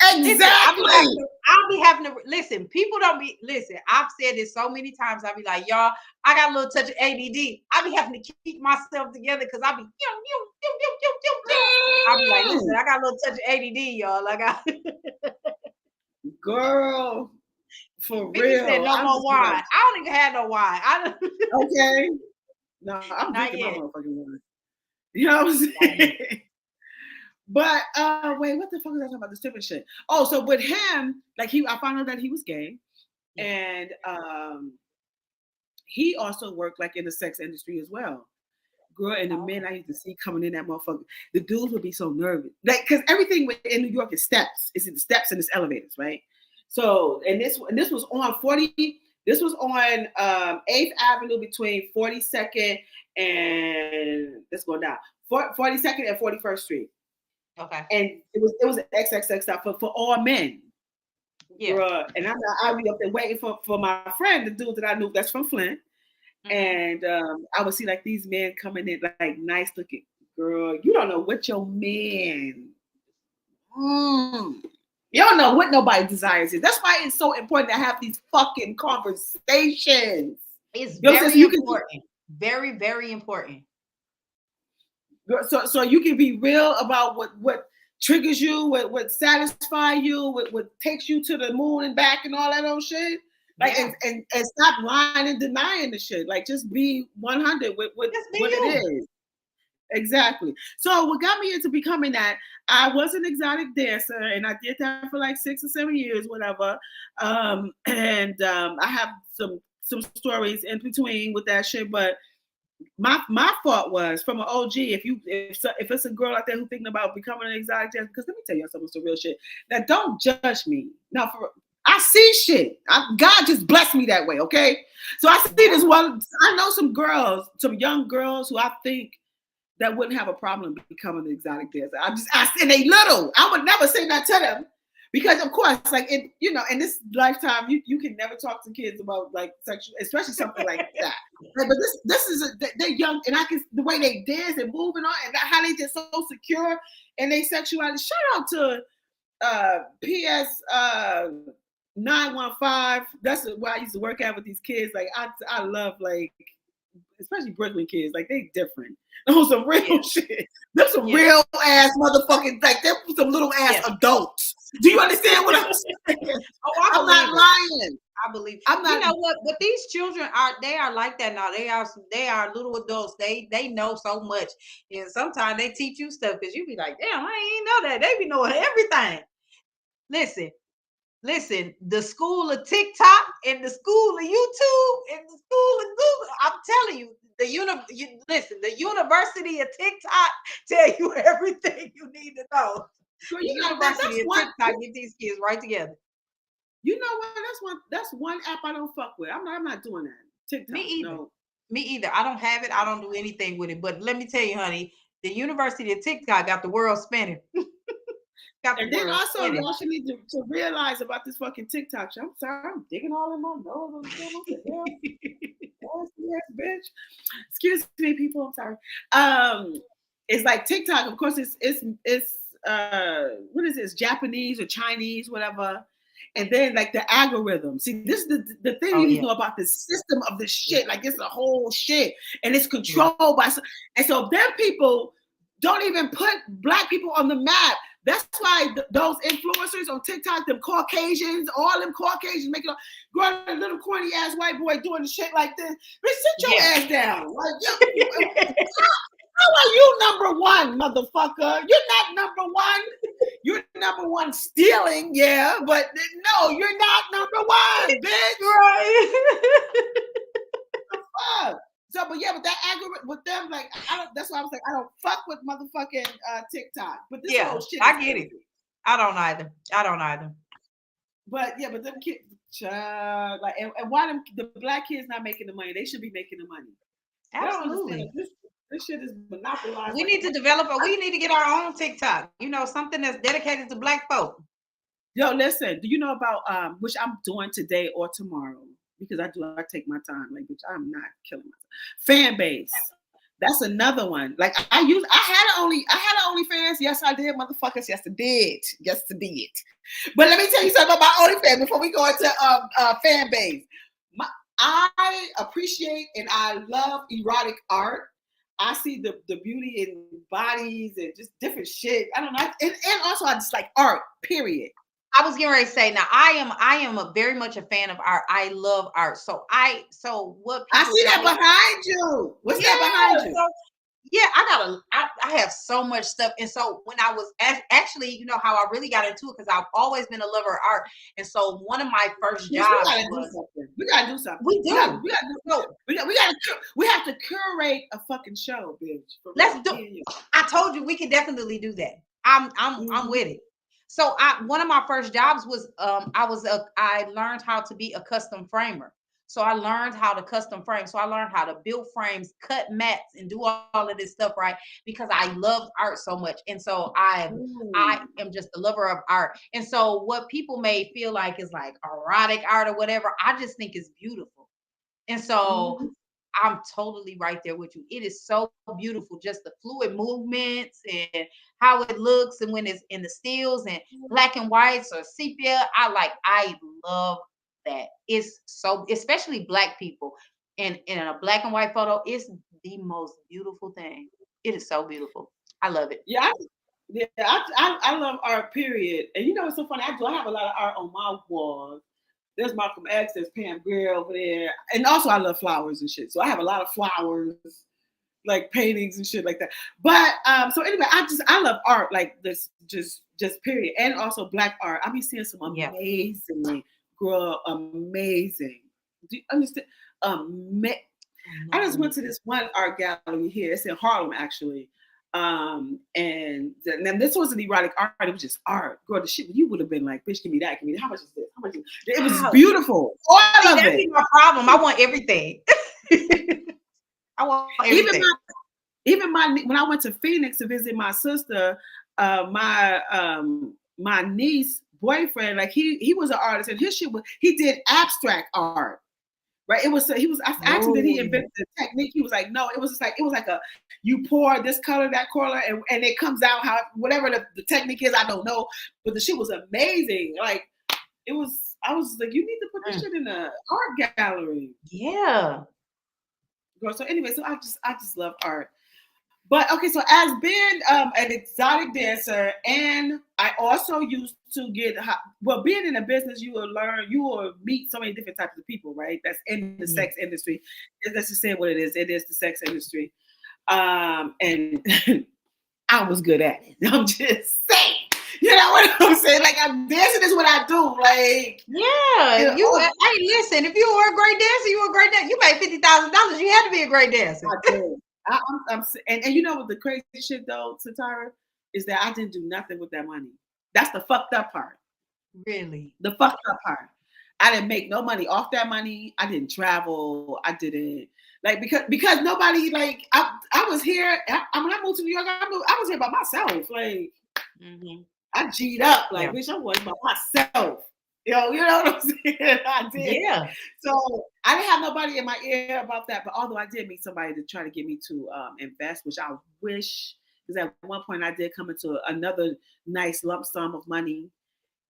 Exactly. I'll be having to listen. People don't be listen. I've said this so many times. I'll be like, y'all, I got a little touch of ADD. I be having to keep myself together because I'll be I'll be like, listen, I got a little touch of ADD, y'all. I got girl. For Vicky real. said no more wine. I don't even have no wine. Okay. No, I'm drinking my motherfucking wine. You know what I'm saying? But wait, what the fuck was I talking about? The stupid shit. Oh, so with him, like I found out that he was gay, and he also worked like in the sex industry as well. Girl, and the men I used to see coming in that motherfucker, the dudes would be so nervous, like because everything in New York is steps. It's in the steps and it's elevators, right? So, and this was on 40. This was on 8th Avenue between 42nd and let's go down 42nd and 41st Street. Okay. And it was an XXX stop for all men. Yeah. Bruh. And I'd be up there waiting for my friend, the dude that I knew that's from Flint. Mm-hmm. And I would see like these men coming in like nice looking. Girl, you don't know what your man. You don't know what nobody desires is. That's why it's so important to have these fucking conversations. It's very important. Very, very important. So you can be real about what triggers you, what satisfies you, what takes you to the moon and back and all that old shit. Like and stop lying and denying the shit. Like just be 100 with what it is. Exactly. So what got me into becoming that, I was an exotic dancer and I did that for like 6 or 7 years, whatever. And I have some stories in between with that shit, but my thought was from an OG, if it's a girl out there who's thinking about becoming an exotic dancer, because let me tell you some real shit. Now don't judge me. Now I see shit. God just blessed me that way, okay? So I see this one. I know some young girls who I think that wouldn't have a problem becoming an exotic dancer. And they little. I would never say that to them. Because of course, like in this lifetime, you can never talk to kids about like sexual, especially something like that. Like, but this is they're young, and the way they dance and move and all, and how they just so secure in their sexuality. Shout out to PS 915. That's where I used to work at with these kids. Like I love like, especially Brooklyn kids. Like they different. On some real shit. There's some real ass motherfucking, like they're some little ass adults. Do you understand what I'm saying? Oh, I'm not lying. I believe. I'm not. You know what? But these children they are like that now. They are little adults. They know so much, and sometimes they teach you stuff because you be like, damn, I ain't know that. They be knowing everything. Listen. The school of TikTok and the school of YouTube and the school of Google. I'm telling you, the University of TikTok tell you everything you need to know. Girl, the University of TikTok get these kids right together. You know what? That's one app I don't fuck with. I'm not doing that. TikTok. Me either. No. Me either. I don't have it. I don't do anything with it. But let me tell you, honey, the University of TikTok got the world spinning. And then also, y'all should need to realize about this fucking TikTok. I'm sorry, I'm digging all in my nose. Yes, bitch. Excuse me, people. I'm sorry. It's like TikTok. Of course, it's what is this? Japanese or Chinese, whatever. And then like the algorithm. See, this is the thing you need to know about the system of this shit. Like it's a whole shit, and it's controlled by. And so then people don't even put Black people on the map. That's why those influencers on TikTok, them Caucasians, all them Caucasians making a little corny ass white boy doing the shit like this. Bitch, sit your ass down. Like, how are you number one, motherfucker? You're not number one. You're number one stealing, yeah, but no, you're not number one, bitch. Right. Fuck. So, but that algorithm with them, like, that's why I was like, I don't fuck with motherfucking TikTok. But this whole shit, I get it. I don't either. But them kids, like, and why the Black kids not making the money? They should be making the money. Absolutely. This shit is monopolized. We need to develop we need to get our own TikTok. Something that's dedicated to Black folk. Yo, listen. Do you know about which I'm doing today or tomorrow? Because I take my time, like, bitch, I'm not killing myself. Fan base. That's another one. Like I had an OnlyFans. Yes, I did, motherfuckers. Yes, I did. But let me tell you something about OnlyFans before we go into fan base. I appreciate and I love erotic art. I see the beauty in bodies and just different shit. I don't know. And also I just like art, period. I was getting ready to say, now I am very much a fan of art. I love art. So what I see that behind you. What's that behind you? So, I have so much stuff. And so when I was actually, you know how I really got into it, because I've always been a lover of art. And so one of my first jobs we gotta do something. We do. We have to curate a fucking show, bitch. Let's do it. I told you we could definitely do that. I'm with it. So one of my first jobs was I learned how to be a custom framer. So I learned how to custom frame. So I learned how to build frames, cut mats, and do all of this stuff, right? Because I loved art so much. And so I am just a lover of art. And so what people may feel like is like erotic art or whatever, I just think is beautiful. And so I'm totally right there with you. It is so beautiful, just the fluid movements and how it looks, and when it's in the stills and black and whites or sepia. I love that. It's so, especially Black people, and in a black and white photo, it's the most beautiful thing. It is so beautiful. I love it. I love art, period. And you know what's so funny? I have a lot of art on my walls. There's Malcolm X, there's Pam Grier over there. And also I love flowers and shit. So I have a lot of flowers, like paintings and shit like that. But so anyway, I love art, like this, just period. And also Black art. I be seeing some amazing, girl, amazing. Do you understand? I just went to this one art gallery here. It's in Harlem, actually. And then this wasn't erotic art, it was just art. Girl, the shit, you would have been like, bitch, give me that. How much is this? How much is this? It was beautiful. All of it. That's my problem. I want everything. I want everything. Even when I went to Phoenix to visit my sister, my niece boyfriend, like he was an artist, and his shit was, he did abstract art. Right, I asked him, did he invent the technique? He was like, no, it was like you pour this color, that color, and it comes out how, whatever the technique is, I don't know, but the shit was amazing. Like, it was I was like, you need to put this shit in an art gallery. Yeah. Girl, so anyway, so I just love art. But okay, so as being an exotic dancer, and I also used to being in a business, you will meet so many different types of people, right? That's in the sex industry. Let's just say what it is. It is the sex industry. And I was good at it. I'm just saying. You know what I'm saying? Like, dancing is what I do. Like, yeah. Hey, listen. If you were a great dancer, you were a great dancer. You made $50,000. You had to be a great dancer. I did. And you know what the crazy shit though, Satara, is that I didn't do nothing with that money. That's the fucked up part. Really? The fucked up part. I didn't make no money off that money. I didn't travel. I didn't like because nobody like I was here. When I moved to New York, I was here by myself. Like I G'd up. Like bitch, I was by myself. You know what I'm saying? I did. Yeah. So I didn't have nobody in my ear about that. But although I did meet somebody to try to get me to invest, which I wish, because at one point I did come into another nice lump sum of money.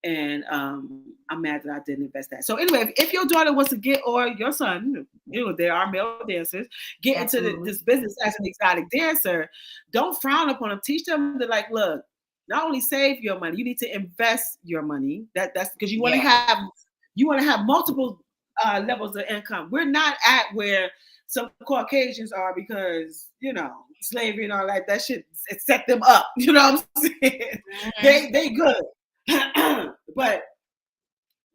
And I'm mad that I didn't invest that. So anyway, if your daughter wants to get, or your son, there are male dancers, get into this business as an exotic dancer, don't frown upon them. Teach them that, like, look, not only save your money, you need to invest your money. That's because you want to have multiple levels of income. We're not at where some Caucasians are because slavery and all that shit set them up. You know what I'm saying? They good. But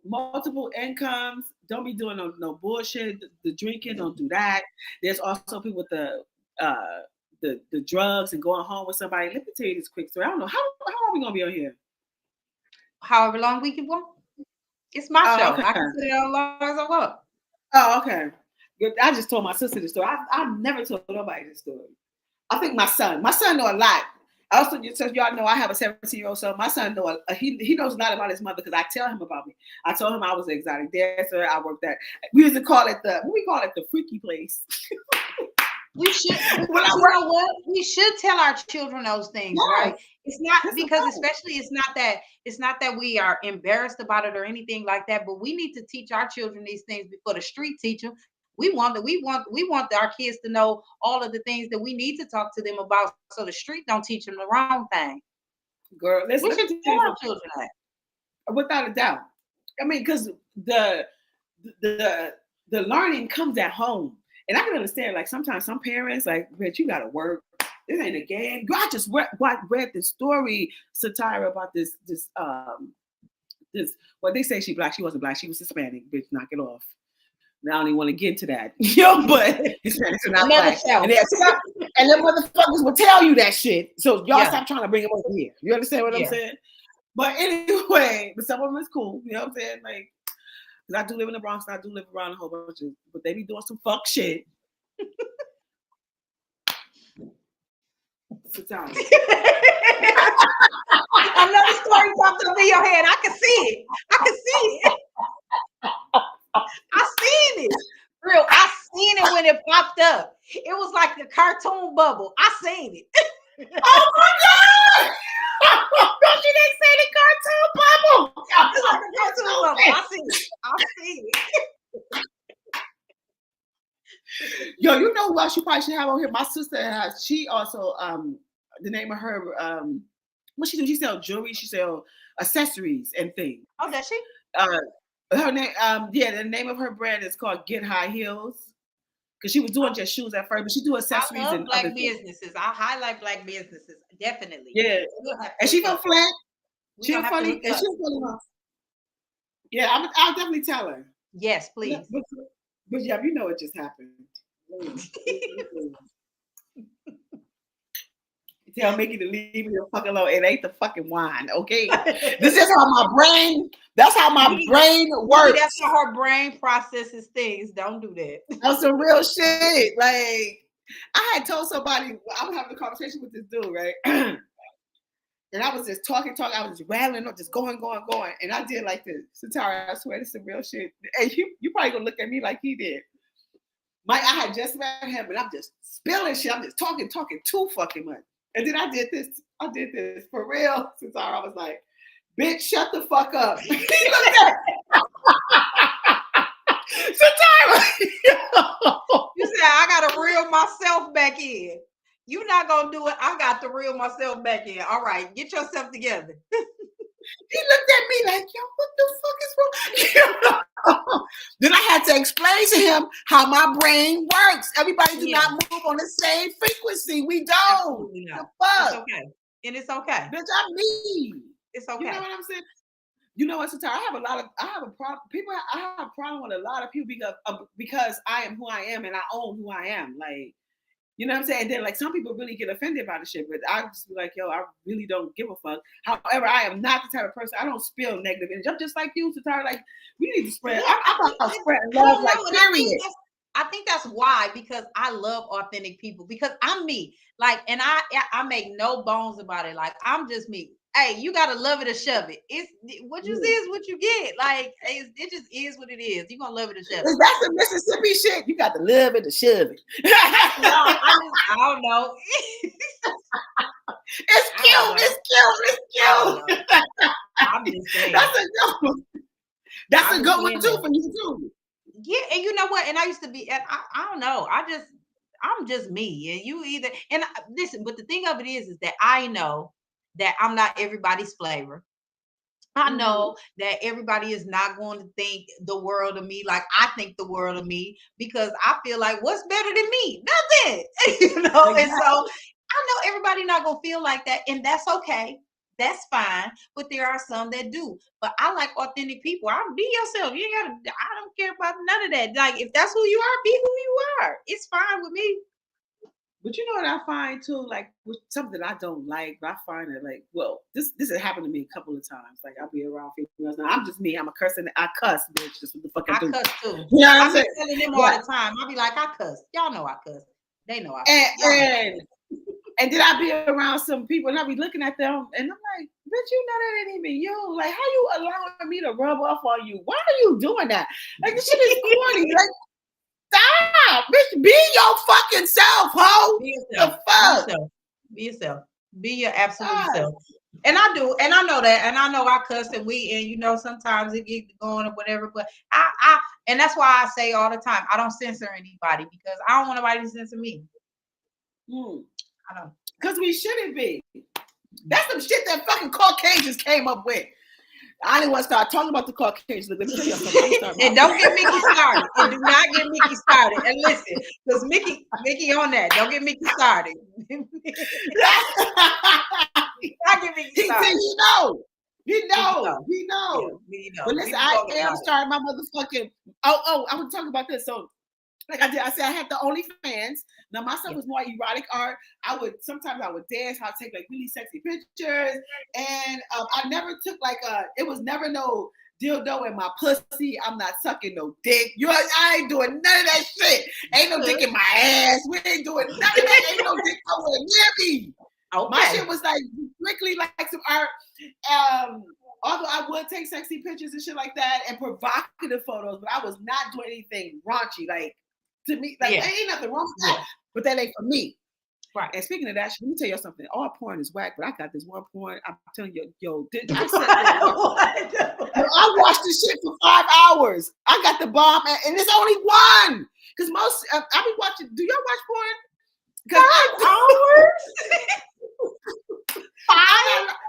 multiple incomes, don't be doing no bullshit. The drinking, don't do that. There's also people with the drugs and going home with somebody. Let me tell you this quick story. I don't know how long we gonna be on here. However long we can go. It's my show. Okay. I can sit there as long as I want. Oh, okay. I just told my sister the story. I've never told nobody this story. I think my son know a lot. Also, just so y'all know, I have a 17-year-old son. My son he knows a lot about his mother because I tell him about me. I told him I was an exotic dancer. I worked at. We used to call it the freaky place. We should. You know what? We should tell our children those things, right? It's not because, especially, it's not that we are embarrassed about it or anything like that. But we need to teach our children these things before the street teach them. We want our kids to know all of the things that we need to talk to them about, so the street don't teach them the wrong thing. Girl, we should tell our children that. Without a doubt. I mean, because the learning comes at home, and I can understand. Like sometimes some parents, like, bitch, you gotta work. This ain't a game. I just read this story, Satira, about this. Well, they say she black. She wasn't black. She was Hispanic. Bitch, knock it off. I don't even want to get into that, but Hispanics are not black. And them motherfuckers will tell you that shit. So y'all stop trying to bring them over here. You understand what I'm saying? But anyway, but some of them is cool. You know what I'm saying? Like, because I do live in the Bronx, and I do live around a whole bunch of, but they be doing some fuck shit. Another story popped up in your head. I can see it. I seen it. Real. I seen it when it popped up. It was like the cartoon bubble. I seen it. Oh my God! Don't you didn't say the cartoon bubble? It's like the cartoon bubble. I seen it. Yo, you know what? She probably should have on here. My sister has. She also the name of her what she do? She sell jewelry. She sell accessories and things. Oh, does she? Her name, the name of her brand is called Get High Heels, because she was doing just shoes at first, but she do accessories and black businesses. I highlight black businesses, definitely. Yeah, and she from Flint. She's funny, and she's funny. Yeah, I'll definitely tell her. Yes, please. But yeah, you know what just happened. Tell Mickey to leave me the fuck alone. It ain't the fucking wine, okay? This is how my brain. That's how my brain works. That's how her brain processes things. Don't do that. That's some real shit. Like, I had told somebody, I was having a conversation with this dude, right? And I was just talking. I was just rattling up, just going. And I did like this. Satara, I swear this is some real shit. And you probably gonna look at me like he did. I had just met him, and I'm just spilling shit. I'm just talking too fucking much. And then I did this for real. Satara, I was like, bitch, shut the fuck up. He looked at me. You said I gotta reel myself back in. You're not gonna do it. I got to reel myself back in. All right, get yourself together. He looked at me like, yo, what the fuck is wrong? Then I had to explain to him how my brain works. Everybody do not move on the same frequency. We don't. The fuck? It's okay. And it's okay. Bitch, I'm me. It's okay. You know what I'm saying? You know what, Satara? I have a problem. I have a problem with a lot of people because I am who I am and I own who I am. Like, you know what I'm saying? And then like some people really get offended by the shit, but I just be like, yo, I really don't give a fuck. However, I am not the type of person. I don't spill negative energy. I'm just like you, Satara. Like, we need to spread. I'm about spreading love, like period. I think that's why, because I love authentic people, because I'm me. Like, and I make no bones about it. Like, I'm just me. Hey, you gotta love it or shove it. It's what you see is what you get. Like, it just is what it is. You're gonna love it or shove it. That's a Mississippi shit. You got to love it or shove it. No, I don't know. It's cute. I'm just saying. That's a good one. That's a good one too for you too. Yeah, and you know what? And I used to be, and I don't know. I'm just me, and you either. And listen, but the thing of it is that I know that I'm not everybody's flavor. I know that everybody is not going to think the world of me like I think the world of me, because I feel like what's better than me? Nothing. You know, exactly. And so I know everybody not gonna feel like that, and that's okay. That's fine. But there are some that do. But I like authentic people. Be yourself. You ain't gotta, I don't care about none of that. Like, if that's who you are, be who you are. It's fine with me. But you know what I find too, like with something I don't like, but I find it like, well, this has happened to me a couple of times. Like I'll be around people. I'm just me. I'm a cursing. I cuss, bitch. Just what the fuck I do. Cuss too. You know what I'm saying? telling them all the time. I'll be like, I cuss. Y'all know I cuss. They know I cuss. And then I be around some people and I be looking at them and I'm like, bitch, you know that ain't even you. Like, how you allowing me to rub off on you? Why are you doing that? Like, this shit is corny. Like, stop, bitch. Be your fucking self, ho. Be yourself. The fuck? Be yourself. Be your absolute self. And I do, and I know that, and I know I cuss and you know, sometimes it gets going or whatever. But and that's why I say all the time, I don't censor anybody, because I don't want nobody to censor me. I don't. Because we shouldn't be. That's some shit that fucking Caucasians came up with. I didn't want to start talking about the Caucasians. Let me tell you something. And don't get Mickey started. And do not get Mickey started. And listen, because Mickey on that. Don't get Mickey started. Not get Mickey started. He know. But listen, I am starting my motherfucking. I want to talk about this. So, like I said, I had the OnlyFans. Now my stuff was more erotic art. Sometimes I would dance. I'd take like really sexy pictures, and I never took it was never no dildo in my pussy. I'm not sucking no dick. I ain't doing none of that shit. Ain't no dick in my ass. We ain't doing none of that. Ain't no dick nowhere near me. Okay. My shit was like strictly like some art. Although I would take sexy pictures and shit like that and provocative photos, but I was not doing anything raunchy. Like, to me, like, there ain't nothing wrong with that, but that ain't for me. Right. And speaking of that, let me tell you something. All porn is whack, but I got this one porn. I'm telling you, I watched this shit for 5 hours. I got the bomb, and it's only one. Because most, I be watching, do y'all watch porn? 5 hours? 5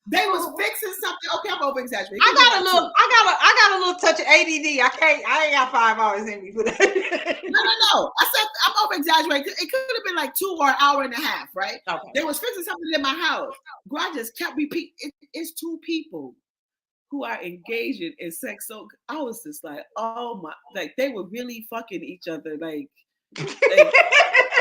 They was fixing something. Okay, I'm over exaggerating. I got a little touch of ADD. I ain't got 5 hours in me for that. No. I said I'm over exaggerating. It could have been like 2 or an hour and a half, right? Okay. They was fixing something in my house. Girl, I just kept repeating. It's 2 people who are engaging in sex. So I was just like, oh my, like they were really fucking each other, like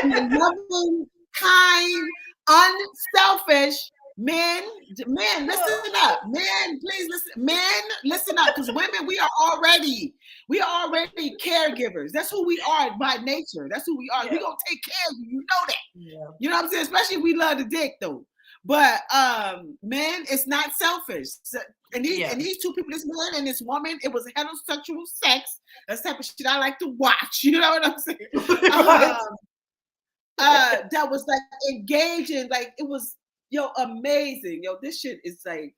loving, kind, unselfish. Men, listen up. Men, please listen. Men, listen up, because women, we are already caregivers. That's who we are by nature. That's who we are. Yeah. We gonna take care of you. You know that. Yeah. You know what I'm saying? Especially if we love the dick, though. But men, it's not selfish. So, and these 2 people, this man and this woman, it was heterosexual sex. That's the type of shit I like to watch. You know what I'm saying? That was like engaging, like it was. Yo, amazing. Yo, this shit is like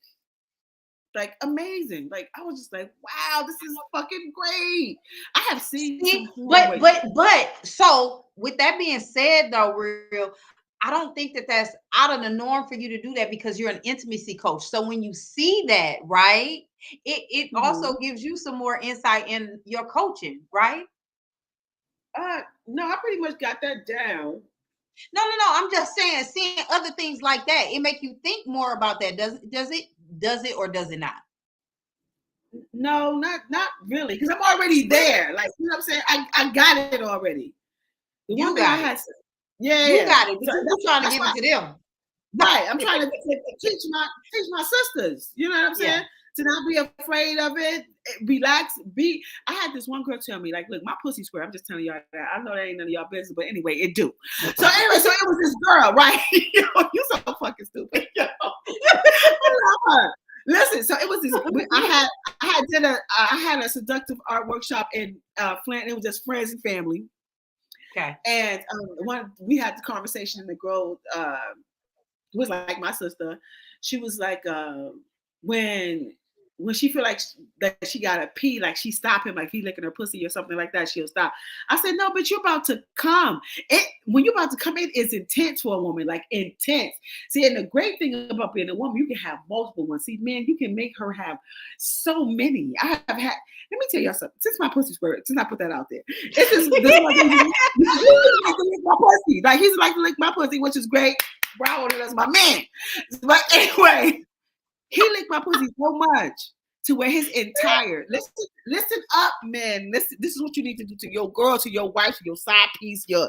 like amazing. Like I was just like, wow, this is fucking great. I have seen but so with that being said though, Real, I don't think that that's out of the norm for you to do that because you're an intimacy coach. So when you see that, right, it also gives you some more insight in your coaching, right? No, I pretty much got that down. No. I'm just saying, seeing other things like that, it make you think more about that. Does it or does it not? No, not really, because I'm already there. Like, you know what I'm saying? I got it already. The you one thing got I had, it. Yeah, you got it. But so you're trying to give it to them. Right. I'm trying to teach my sisters. You know what I'm saying? To not be afraid of it. Relax. I had this one girl tell me, like, look, my pussy square. I'm just telling y'all that. I know that ain't none of y'all business, but anyway, it do. So anyway, so it was this girl, right? You so fucking stupid. I love her. Listen, so it was this. I had a seductive art workshop in Flint. It was just friends and family. Okay. And we had the conversation, and the girl was like my sister. She was like, when she feel like that she gotta pee, like she stop him, like he licking her pussy or something like that, she'll stop. I said, no, but you're about to come. When you're about to come in, it's intense for a woman, like intense. See, and the great thing about being a woman, you can have multiple ones. See, man, you can make her have so many. I have had. Let me tell y'all something. Since my pussy squirt, since I put that out there, it's just this one thing. He like to lick my pussy. Like he's like to lick my pussy, which is great. Bravo, that's my man. But anyway. He licked my pussy so much to where his entire listen up, man. This is what you need to do to your girl, to your wife, to your side piece, your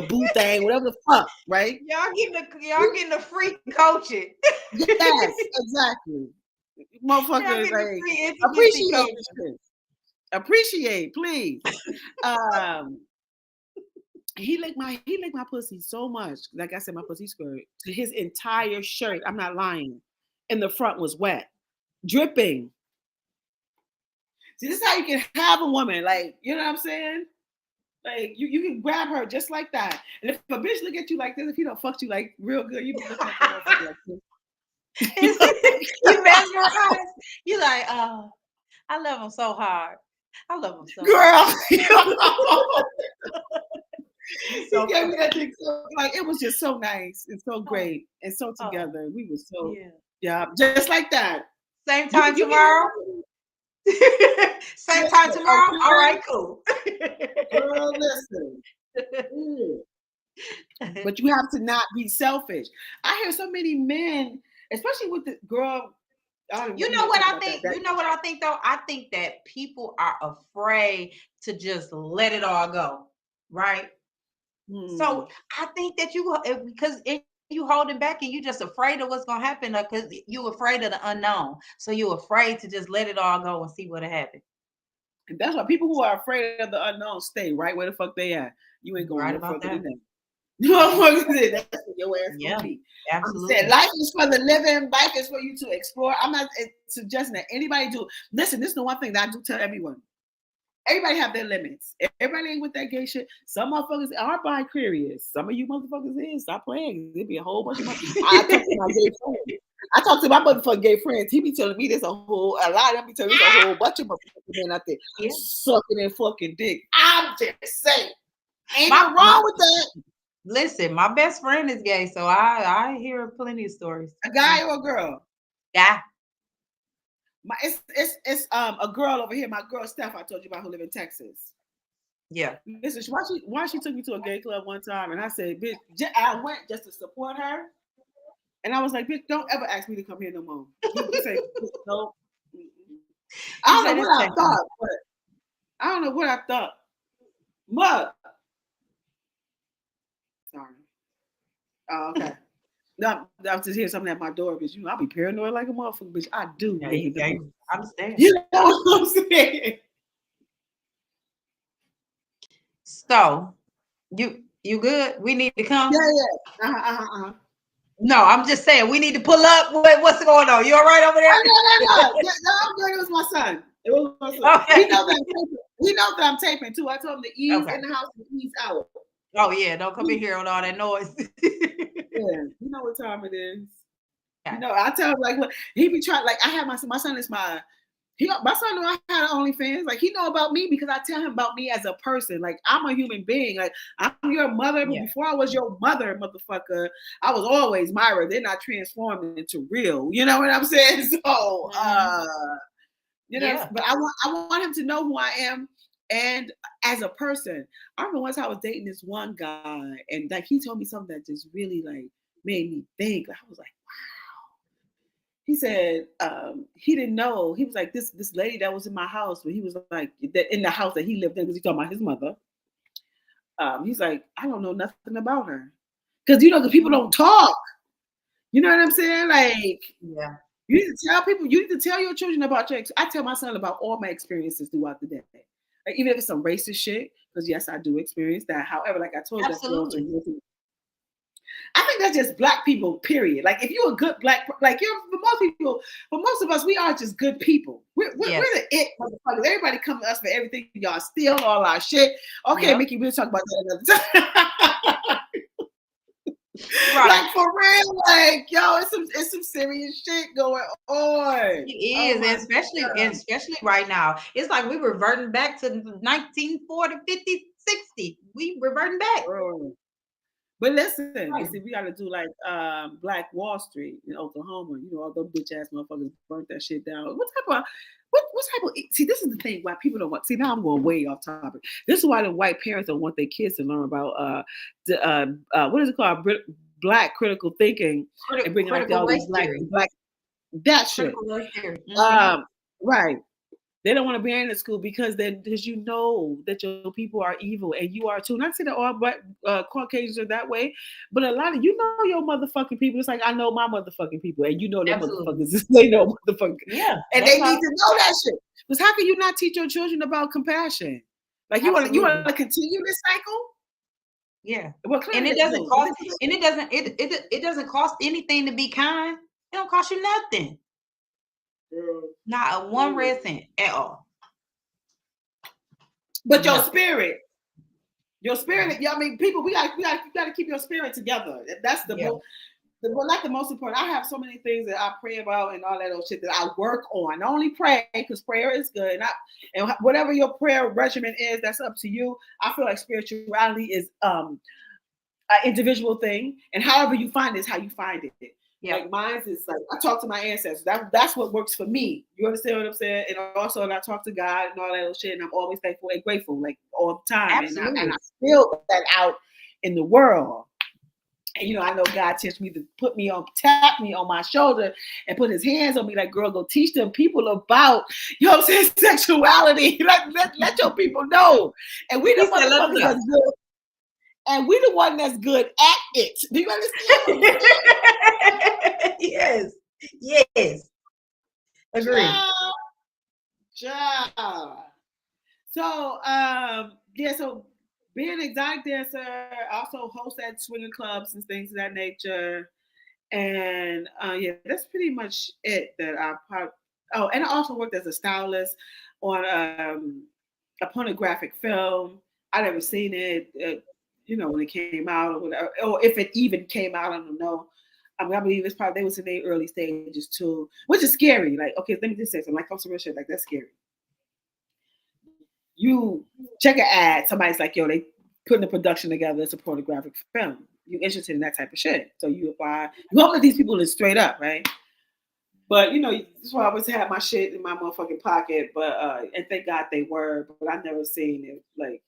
boo thing, whatever the fuck, right? Y'all getting the free coaching. Yes, exactly. Motherfuckers, like appreciate, please. He licked my pussy so much. Like I said, my pussy squirt to his entire shirt. I'm not lying. And the front was wet, dripping. See, this is how you can have a woman, like, you know what I'm saying? Like, you can grab her just like that. And if a bitch look at you like this, if he don't fuck you like real good, you be looking at her like this. You mesmerize. You like, oh, I love him so hard. I love him so girl. hard. So gave me that thing, so, like, it was just so nice and so great and so together. We were so just like that. Same time tomorrow. Same time tomorrow. Okay. All right, cool. Girl, listen. But you have to not be selfish. I hear so many men, especially with the girl. You know what I think? You know what I think though? I think that people are afraid to just let it all go, right? So I think that because you holding back and you just afraid of what's gonna happen because you afraid of the unknown. So you're afraid to just let it all go and see what'll happen. And that's why people who are afraid of the unknown stay right where the fuck they at. You ain't going no further than that. No further than that. That's what your ass gonna be. Absolutely. I'm saying life is for the living. Life is for you to explore. I'm not suggesting that anybody do. Listen, this is the one thing that I do tell everyone. Everybody have their limits. Everybody ain't with that gay shit. Some motherfuckers are bi-curious. Some of you motherfuckers is. Stop playing. There'll be a whole bunch of I talk to my motherfucking gay friends. He be telling me there's a lot of them be telling me there's a whole bunch of motherfucking men out there sucking and fucking dick. I'm just saying. Ain't nothing wrong with that. Listen, my best friend is gay, so I hear plenty of stories. A guy or a girl? Yeah. It's a girl over here. My girl Steph, I told you about, who live in Texas. Yeah. Listen, why she took me to a gay club one time, and I said, bitch, I went just to support her, and I was like, bitch, don't ever ask me to come here no more. You say, no. I don't know what I thought, but I don't know what I thought. Mug. Sorry. Oh, okay. No, I was just hearing something at my door, because I'll be paranoid like a motherfucker, bitch. I do. Yeah, I understand. You know what I'm saying? So, you good? We need to come? Yeah. No, I'm just saying we need to pull up. What's going on? You all right over there? No, I'm good. It was my son. Okay. He knows that I'm taping too. I told him to ease in the house and ease out. Oh yeah, don't come in here with all that noise. Yeah, you know what time it is. You know, I tell him like, look, he be trying. Like, I have my son is my son know I had OnlyFans. Like, he know about me because I tell him about me as a person. Like, I'm a human being. Like, I'm your mother, but before I was your mother, motherfucker, I was always Myra. Then I transformed into Real. You know what I'm saying? So, you know, but I want him to know who I am and as a person. I remember once I was dating this one guy, and like he told me something that just really like made me think. I was like, wow. He said he didn't know. He was like, this lady that was in my house, but he was like that in the house that he lived in, because he talking about his mother. He's like, I don't know nothing about her, because you know the people don't talk. You know what I'm saying? Like, you need to tell people. You need to tell your children about your. I tell my son about all my experiences throughout the day, like, even if it's some racist shit. Because yes, I do experience that. However, like I told you, I think that's just black people, period. Like, if you're a good black, like you're for most of us, we are just good people. We're the it motherfuckers. Everybody come to us for everything. Y'all steal all our shit. Okay, Mickey, we'll talk about that another time. Right. Like, for real, like, yo, it's some serious shit going on. It is, especially right now. It's like we reverting back to 1940, 50, 60. We reverting back. But listen, you see, we got to do like Black Wall Street in Oklahoma. You know, all those bitch ass motherfuckers burnt that shit down. What type of? See, this is the thing why people don't want. See, now I'm going way off topic. This is why the white parents don't want their kids to learn about what is it called? Black critical thinking and bringing like all these black that shit. Right. They don't want to be in the school because you know that your people are evil and you are too. Not saying that all black Caucasians are that way, but a lot of you know your motherfucking people. It's like I know my motherfucking people, and you know their motherfuckers. They know motherfuckers. Yeah, and they need to know that shit. Because how can you not teach your children about compassion? Like, you want to continue this cycle? Yeah. Well, and it doesn't cost. And it doesn't cost anything to be kind. It don't cost you nothing. Not a one red cent at all. But your spirit. I mean, people, we got to keep your spirit together. That's the most important. I have so many things that I pray about and all that old shit that I work on. I only pray because prayer is good, and whatever your prayer regimen is, that's up to you. I feel like spirituality is an individual thing, and however you find it is how you find it. Yeah. Like, mine is like, I talk to my ancestors. That's what works for me. You understand what I'm saying? And also, I talk to God and all that little shit, and I'm always thankful and grateful, like, all the time. And I feel that out in the world. And, you know, I know God teach me to tap me on my shoulder and put his hands on me like, girl, go teach them people about, you know what I'm saying, sexuality. let your people know. And we the motherfuckers that's good. And we the one that's good at it. Do you understand? Yes. Agree. So, so being an exotic dancer, I also host at swinger clubs and things of that nature. And that's pretty much it that and I also worked as a stylist on a pornographic film. I never seen it. You know, when it came out or whatever, or if it even came out, I don't know. I believe it's probably they was in their early stages too, which is scary. Like, okay, let me just say something. Like, some real shit, like, that's scary. You check an ad, somebody's like, yo, they putting a production together. It's a pornographic film. You interested in that type of shit, so you apply. You hope that these people is straight up, right? But you know, that's why I always have my shit in my motherfucking pocket. But and thank God they were. But I've never seen it like.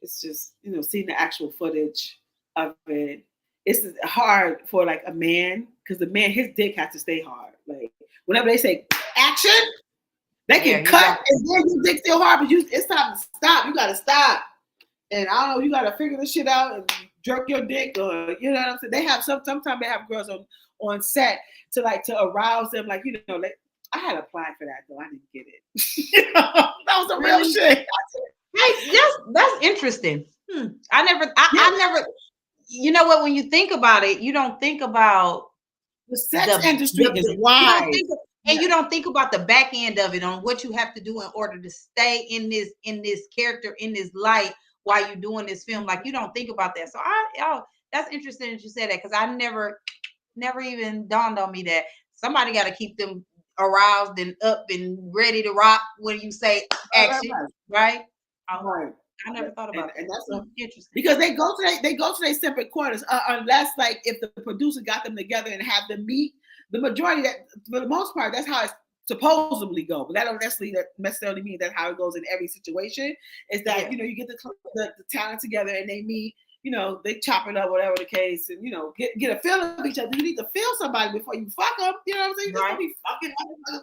It's just, you know, seeing the actual footage of it. It's hard for like a man, because the man, his dick has to stay hard. Like, whenever they say action, they can cut and then your dick still hard, but it's time to stop. You gotta stop. And I don't know, you gotta figure this shit out and jerk your dick, or you know what I'm saying. They have sometimes they have girls on set to arouse them, like, you know, like, I had applied for that though. I didn't get it. You know, that was the real shit. Hey, that's interesting. I never, you know what, when you think about it, you don't think about the sex industry is wide. You don't think about the back end of it, on what you have to do in order to stay in this character, in this light, while you're doing this film. Like, you don't think about that. So that's interesting that you said that, because I never never even dawned on me that somebody got to keep them aroused and up and ready to rock when you say action, right? Right. I never thought about that. And that's interesting because they go to their separate quarters unless like if the producer got them together and have them meet. The majority that for the most part that's how it's supposedly go, but that don't necessarily mean that's how it goes in every situation. Is that you know you get the talent together and they meet. You know, they chop it up, whatever the case, and you know, get a feel of each other. You need to feel somebody before you fuck them. You know what I'm saying? You just don't be fucking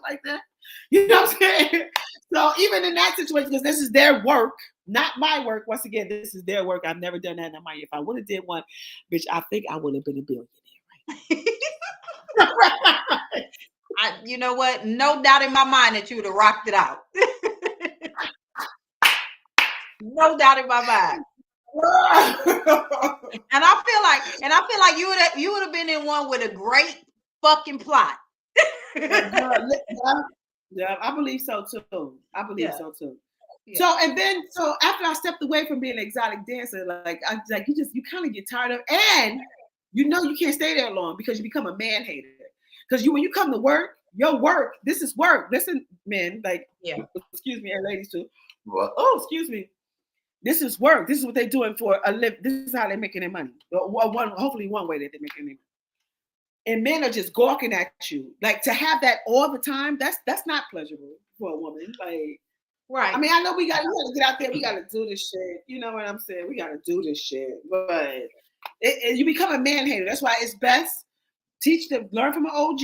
like that. You know what I'm saying? So even in that situation, because this is their work, not my work. Once again, this is their work. I've never done that in my life. If I would have did one, bitch, I think I would have been a billionaire. Right? You know what? No doubt in my mind that you would have rocked it out. No doubt in my mind. And I feel like you would have been in one with a great fucking plot. Yeah, I believe so too. I believe so too. Yeah. So after I stepped away from being an exotic dancer, you kind of get tired of, and you know you can't stay there long because you become a man hater. Because when you come to work, your work, this is work. Listen, men, excuse me, and ladies too. What? Oh, excuse me. This is work. This is what they're doing for a living. This is how they're making their money. Hopefully one way that they're making their money. And men are just gawking at you. Like to have that all the time, that's not pleasurable for a woman. Like, right. I mean, I know we gotta get out there, we gotta do this shit. You know what I'm saying? We gotta do this shit. But you become a man hater. That's why it's best teach them, learn from an OG,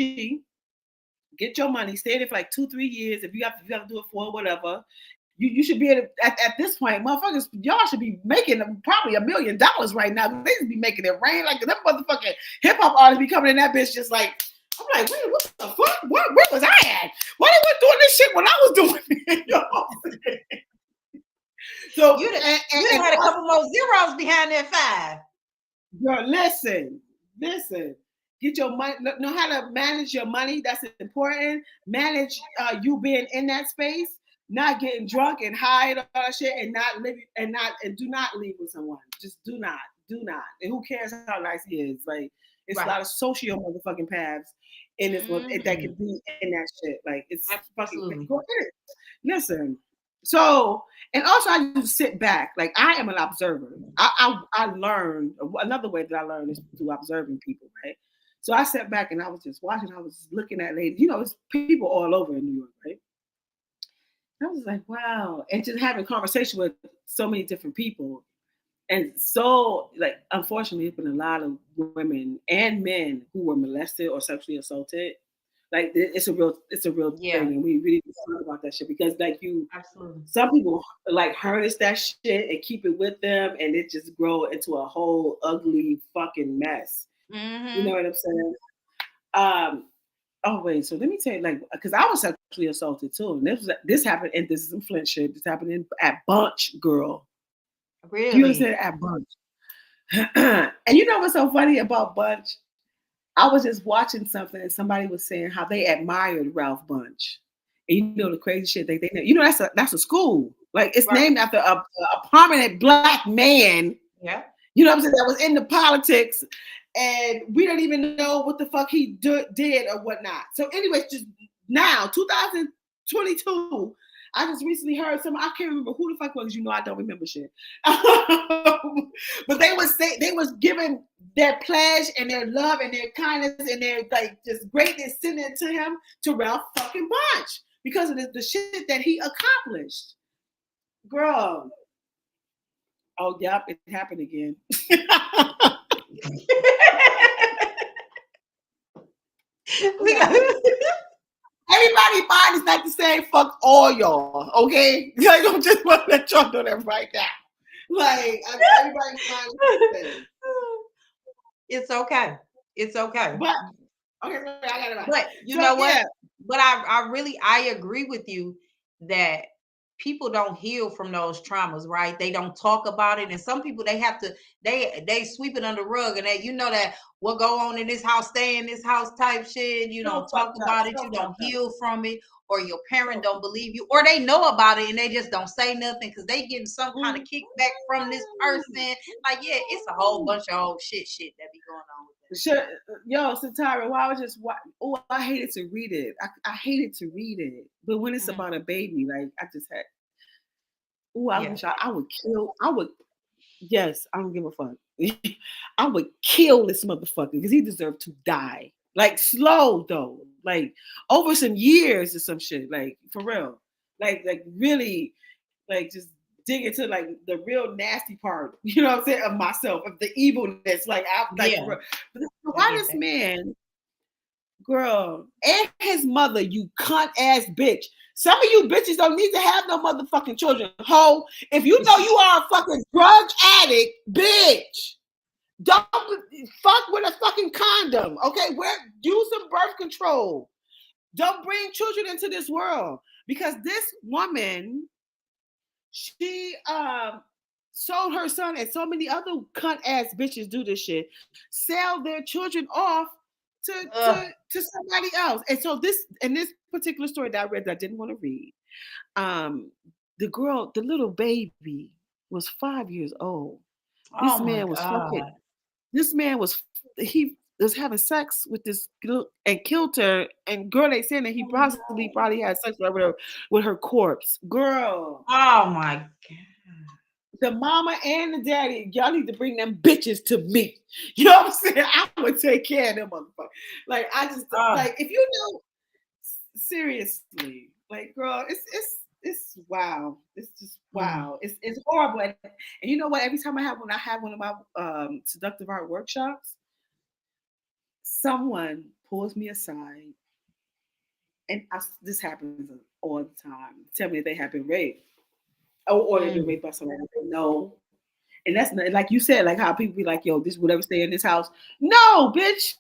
get your money, stay there for like 2-3 years. If you have to do it for whatever. You should be at this point, motherfuckers, y'all should be making probably $1 million right now. They should be making it rain. Like them motherfucking hip hop artists be coming in that bitch just like, I'm like, wait, what the fuck? Where was I at? Why they weren't doing this shit when I was doing it? So you had a couple more zeros behind that 5. Girl, listen. Get your money. Know how to manage your money. That's important. Manage you being in that space. Not getting drunk and high and all that shit, and not living and do not leave with someone. Just do not. And who cares how nice he is? Like it's a lot of socio motherfucking paths in this one that can be in that shit. Like it's fucking go ahead. Listen. So and also I just sit back. Like I am an observer. I learned another way that I learned is through observing people, right? So I sat back and I was just watching. I was looking at ladies. You know, it's people all over in New York, right? I was like, wow. And just having conversation with so many different people. And so, like, unfortunately, there's been a lot of women and men who were molested or sexually assaulted. Like, it's a real thing. And we really talk about that shit because, like, some people, like, harness that shit and keep it with them. And it just grow into a whole ugly fucking mess. You know what I'm saying? Oh wait, so let me tell you, like, because I was sexually assaulted too, and this happened, and this is some Flint shit. This happened at Bunch, girl. Really? You understand? At Bunch. And you know what's so funny about Bunch? I was just watching something, and somebody was saying how they admired Ralph Bunch. And you know the crazy shit they know. You know that's a school. Like it's named after a prominent black man. Yeah. You know what I'm saying? That was into politics. And we don't even know what the fuck he did or whatnot. So anyways, just now, 2022, I just recently heard I can't remember who the fuck was, you know I don't remember shit. But they was giving their pledge and their love and their kindness and their like just greatness sending it to him, to Ralph fucking Bunch, because of the shit that he accomplished. Girl. Oh, yep, it happened again. Everybody mind is not the same. Fuck all y'all, okay? I don't just want to let y'all know that right now. Like everybody mind is the same. It's okay. It's okay. But okay, I got it. But you know what? But I agree with you that people don't heal from those traumas, right? They don't talk about it, and some people they sweep it under the rug, and that you know that what go on in this house, stay in this house type shit. You don't talk about it. You don't heal from it, or your parent don't believe you, or they know about it and they just don't say nothing because they getting some kind of kickback from this person. Like, yeah, it's a whole bunch of old shit that be going on with that. Sure. Yo, Satara, why was just I hated to read it. I hated to read it. But when it's about a baby, like I just had wish I would kill. Yes, I don't give a fuck. I would kill this motherfucker because he deserved to die. Like slow though, like over some years or some shit. Like for real, like really, like just dig into like the real nasty part. You know what I'm saying, of myself, of the evilness. Like why this man, girl, and his mother, you cunt ass bitch. Some of you bitches don't need to have no motherfucking children. Ho, if you know you are a fucking drug addict, bitch, don't fuck with a fucking condom. Okay, use some birth control. Don't bring children into this world because this woman, she sold her son, and so many other cunt ass bitches do this shit. Sell their children off to somebody else. And so this particular story that I read that I didn't want to read, the little baby was 5 years old. This man was fucking. This man was having sex with this girl and killed her. And girl, they saying that he probably had sex with her corpse. Girl. Oh my God. The mama and the daddy, y'all need to bring them bitches to me. You know what I'm saying? I would take care of them motherfuckers. Like I just like if you know seriously, like girl, it's wow. It's just wow. It's horrible. And you know what? Every time I have one of my seductive art workshops, someone pulls me aside, and this happens all the time. Tell me that they have been raped. Or they've been raped by somebody they know. And that's not, like you said, like how people be like, yo, this would ever stay in this house. No, bitch.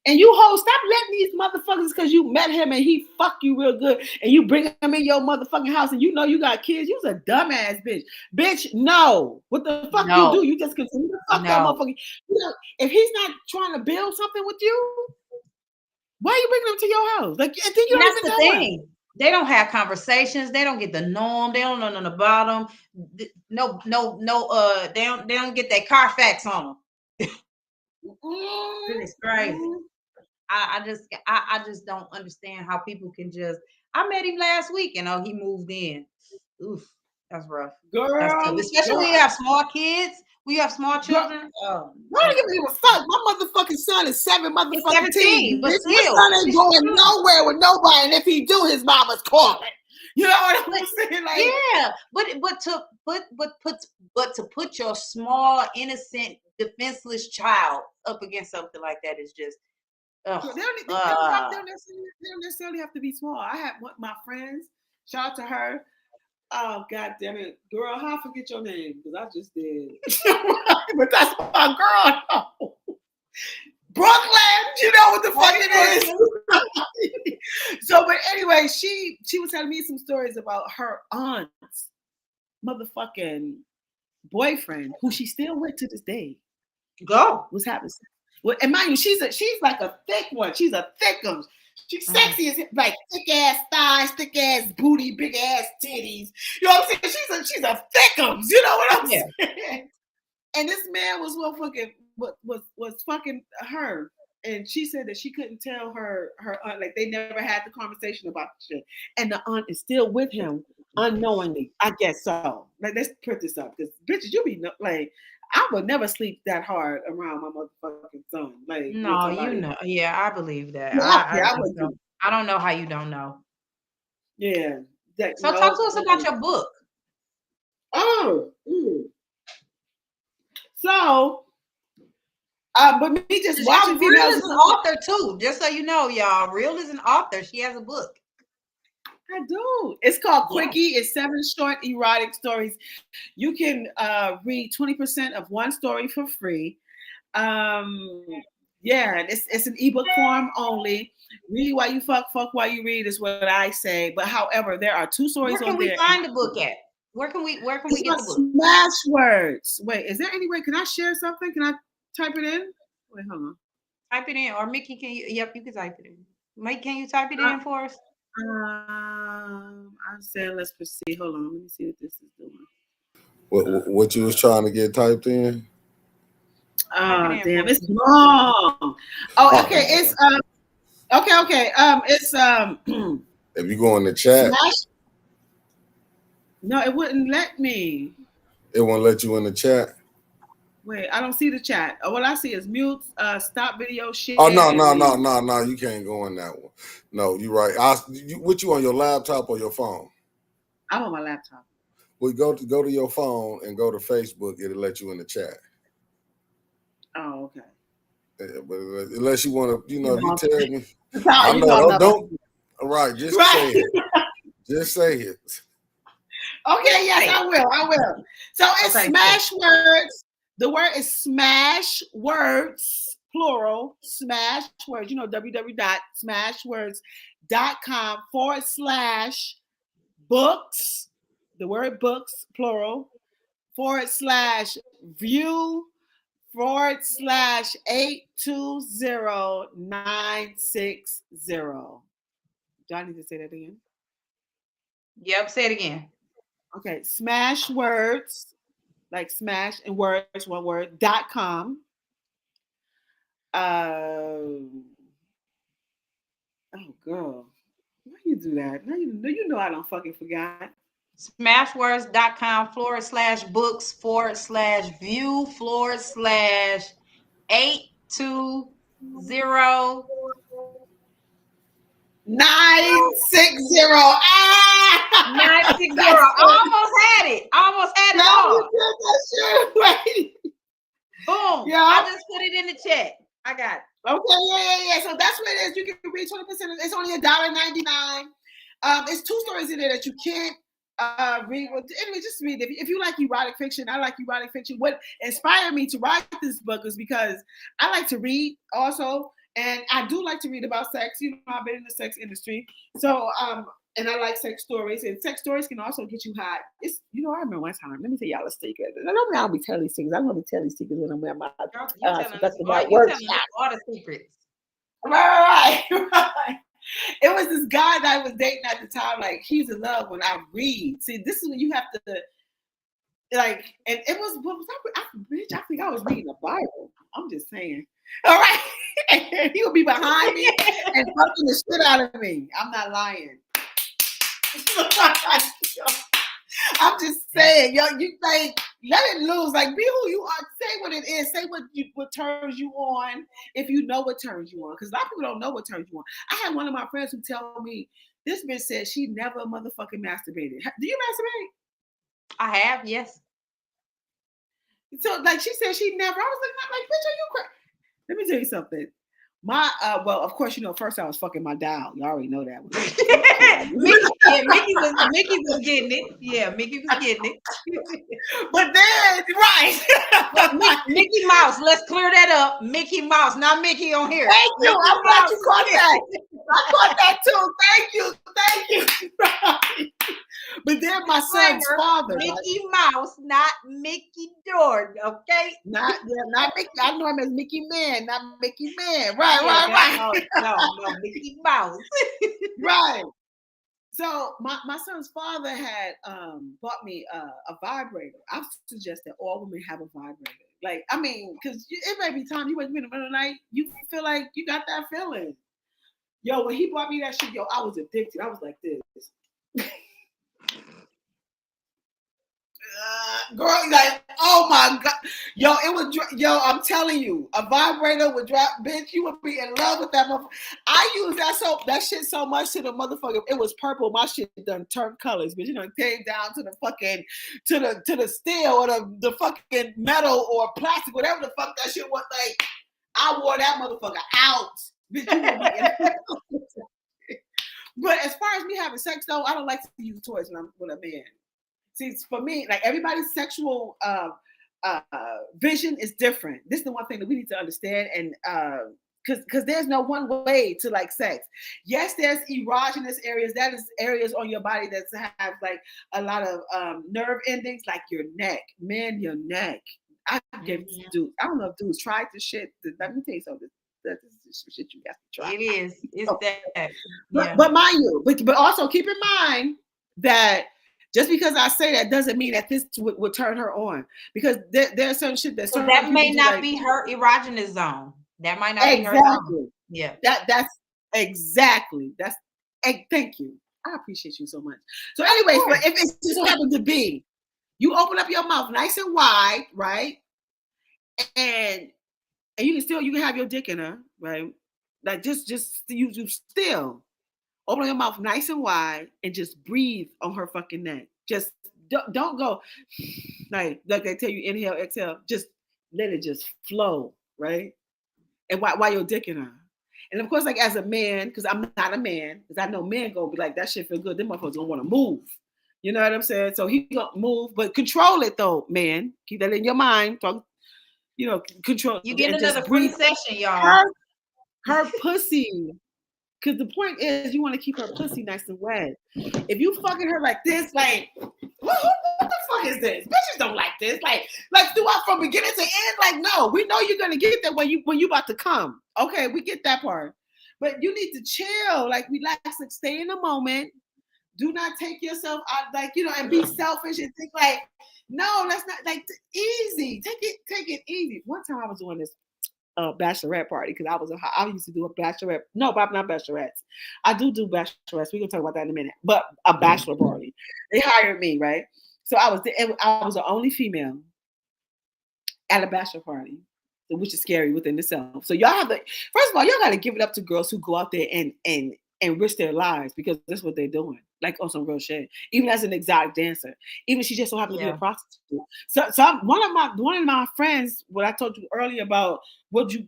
And you hoes, stop letting these motherfuckers because you met him and he fucked you real good and you bring him in your motherfucking house and you know you got kids. You's a dumbass bitch. Bitch, no. What the fuck you do? You just continue to fuck that motherfucker. You know, if he's not trying to build something with you, why are you bringing him to your house? Like, and then you don't even know him. They don't have conversations. They don't get the norm. They don't know nothing about them. No. They don't get that Carfax on them. It's crazy. I just don't understand how people can just. I met him last week, and he moved in. Oof, that's rough. Girl, that's tough. Especially when you have small kids. We have small children. I don't give a fuck. My motherfucking son is 17, but still, my son ain't going nowhere with nobody. And if he do, his mama's calling. You know what I'm saying? Like, yeah, but to put your small, innocent, defenseless child up against something like that is just. They don't necessarily have to be small. I have my friends. Shout out to her. Oh, God damn it. Girl, how I forget your name? Because I just did. But that's my girl. Brooklyn, you know what the fuck it is. So, but anyway, she was telling me some stories about her aunt's motherfucking boyfriend, who she's still with to this day. Was having sex. Well, and mind you, she's like a thick one. She's a thick one. She's sexy as like thick ass thighs, thick ass booty, big ass titties. You know what I'm saying? She's a thickums. You know what I'm saying? And this man was was fucking her, and she said that she couldn't tell her aunt, like they never had the conversation about the shit, and the aunt is still with him unknowingly. I guess so. Like let's put this up because bitches, you be like. I would never sleep that hard around my motherfucking son. Like no, you know, yeah, I believe that. I don't know how you don't know. Yeah. So talk to us about your book. So, but me just watching Real is an author too. Just so you know, y'all. Real is an author. She has a book. I do. It's called Quickie. It's 7 short erotic stories. You can read 20% of one story for free. It's an ebook form only. Read while you fuck while you read is what I say. But however, there are 2 stories on there. Where can we find the book at? Where can we get the book? Smashwords. Wait, is there any way? Can I share something? Can I type it in? Wait, hold on. Type it in, or Mickey, can you? Yep, you can type it in. Mike, can you type it in for us? I'm saying let's proceed. Hold on, let me see what this is doing. What you was trying to get typed in? Oh damn, it's long. Oh, okay, it's okay. It's If you go in the chat, no, it wouldn't let me. it won't let you in the chat. Wait, I don't see the chat. Oh, what I see is mute, stop video, share. Oh no, you can't go in that one. No, you're right. What you on your laptop or your phone? I'm on my laptop. Well, go to your phone and go to Facebook. It'll let you in the chat. Oh, okay. Yeah, but unless you want to, if you tell me, I know, don't. All right, just say it. Just say it. Okay, yes, I will. So it's Smash Words. The word is Smash Words, plural, Smash Words. www.smashwords.com/books, the word books, plural, /view/820-960. Do I need to say that again? Yep, say it again. Okay, Smash Words, like smash and words, one word, .com. Oh girl, why you do that? Now you know I don't fucking forgot. Smashwords.com/books/view/820-960. Ah! 960. Almost had it. All. Wait. Boom. Yeah. I just put it in the chat. I got it. Okay, yeah. So that's what it is. You can read 20%. It's only $1.99. It's 2 stories in there that you can't read. Anyway, just read it. If you like erotic fiction, I like erotic fiction. What inspired me to write this book is because I like to read also, and I do like to read about sex. I've been in the sex industry, so and I like sex stories, and sex stories can also get you high. I remember one time. Let me tell y'all a secret. I don't be telling these secrets. I'm going to tell these secrets when I'm wearing my that's the right word. All the secrets. Right. It was this guy that I was dating at the time. Like, he's in love when I read. See, this is when you have to, like, and it was, bitch, I think I was reading the Bible. I'm just saying. All right. He would be behind me and fucking the shit out of me. I'm not lying. I'm just saying, yo, you think, let it loose. Like, be who you are. Say what it is. Say what turns you on if you know what turns you on. Because a lot of people don't know what turns you on. I had one of my friends who tell me, this bitch said she never motherfucking masturbated. Do you masturbate? I have, yes. So, like, she said she never. I was like, bitch, are you crazy? Let me tell you something. My well, of course, first I was fucking my doll. You already know that one. Mickey was getting it. Yeah, Mickey was getting it. But then, right. Mickey Mouse, let's clear that up. Mickey Mouse, not Mickey on here. Thank you. I'm glad you caught that. I caught that too. Thank you. But then my son's father. Mickey Mouse, not Mickey Jordan, okay? Not Mickey. I know him as Mickey Man, not Mickey Man. Right. No, Mickey Mouse. Right. So my son's father had bought me a vibrator. I suggest that all women have a vibrator. Like, I mean, because it may be time you wake up in the middle of the night, you feel like you got that feeling. Yo, when he bought me that shit, yo, I was addicted. I was like this. Girl, like, oh my god, yo, I'm telling you, a vibrator would drop, bitch. You would be in love with that motherfucker. I use that shit so much to the motherfucker. It was purple. My shit done turned colors, but it came down to the fucking to the steel or the fucking metal or plastic, whatever the fuck that shit was. Like, I wore that motherfucker out, bitch. You would be in But as far as me having sex though, I don't like to use toys when I'm with a man. See, for me, like, everybody's sexual vision is different. This is the one thing that we need to understand, and because there's no one way to like sex. Yes, there's erogenous areas. That is areas on your body that have like a lot of nerve endings, like your neck. Man, your neck. I give dudes. I don't know if dudes tried this shit. Let me tell you something. That's shit you got to try. It is. It's that. But mind you, but also keep in mind that just because I say that doesn't mean that this would turn her on, because there's certain shit that may not be her erogenous zone. That might not be her zone. Yeah. That's exactly. Thank you. I appreciate you so much. So anyways, but if it just so happened to be, you open up your mouth nice and wide, right? And you can have your dick in her, right? Like just you still open your mouth nice and wide and just breathe on her fucking neck. Just don't go like they tell you, inhale, exhale. Just let it just flow, right? And while you're dicking her. And of course, like as a man, because I'm not a man, because I know men gonna be like, that shit feel good. Them motherfuckers gonna want to move. You know what I'm saying? So he gonna move, but control it though, man. Keep that in your mind. Talk, control. You get another free session, y'all. Her pussy. Because the point is, you want to keep her pussy nice and wet. If you fucking her like this, like, what the fuck is this? Bitches don't like this. Like throughout from beginning to end, like, no, we know you're gonna get that when you about to come. Okay, we get that part. But you need to chill, like relax, like stay in the moment. Do not take yourself out, like, and be selfish and think like, no, that's not like easy. Take it easy. One time I was doing this bachelorette party because I used to do a bachelorette. No, but not bachelorettes. I do bachelorettes. We're gonna talk about that in a minute. But a bachelor party. They hired me, right? So I was the only female at a bachelor party, which is scary within itself. So y'all first of all, y'all gotta give it up to girls who go out there and risk their lives, because that's what they're doing. Like on some real shit. Even as an exotic dancer, even if she just so happens to be a prostitute. So one of my friends, what I told you earlier about what would you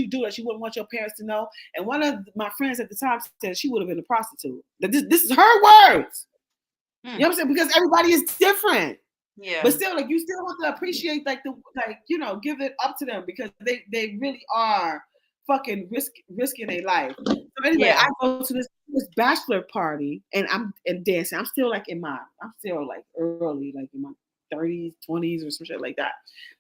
do that you wouldn't want your parents to know? And one of my friends at the time said she would have been a prostitute. This is her words. You know what I'm saying? Because everybody is different. Yeah. But still, like, you still have to appreciate give it up to them, because they really are fucking risking their life. So anyway, I go to this bachelor party and I'm dancing. I'm still like early, like in my 30s, 20s or some shit like that.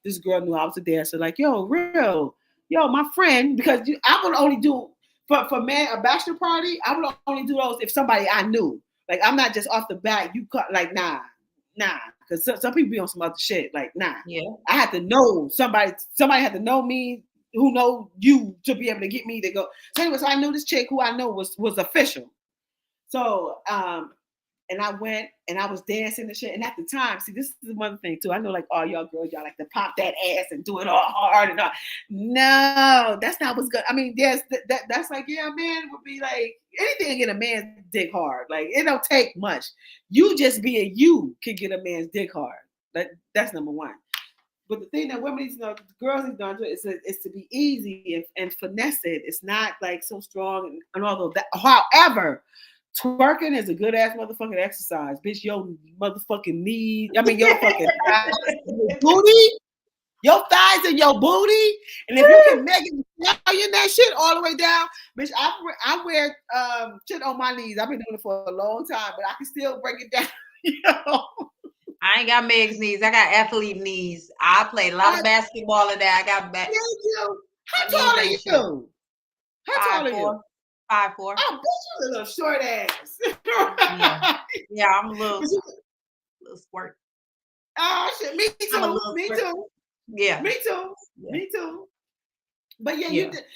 This girl knew I was a dancer, like, yo, my friend, because I would only do for men a bachelor party, I would only do those if somebody I knew. Like, I'm not just off the bat, you cut like nah. Because some people be on some other shit, like nah. Yeah. I had to know somebody had to know me, who know you, to be able to get me to go. So anyway, so I knew this chick who I know was official. So and I went and I was dancing and shit. And at the time, see, this is the one thing too. I know like all y'all girls, y'all like to pop that ass and do it all hard and all. No, that's not what's good. I mean, that's like, yeah, a man would be like, anything to get a man's dick hard. Like, it don't take much. You just being you can get a man's dick hard. That's number one. But the thing that women need to know, girls need to know, is to be easy and finesse it. It's not like so strong and all of that. However, twerking is a good ass motherfucking exercise. Bitch, your motherfucking knees, your fucking thighs, your booty, your thighs and your booty. And if you can make it in that shit all the way down, bitch, I wear shit on my knees. I've been doing it for a long time, but I can still break it down, I ain't got Meg's knees. I got athlete knees. I played a lot of basketball in there. I got back. How tall are you? How tall are you? 5'4". Oh, bitch, you a little short ass. Yeah, I'm a little squirt. Oh shit, me too. Me too. Yeah. Me too. Yeah. Me too. But yeah, you did.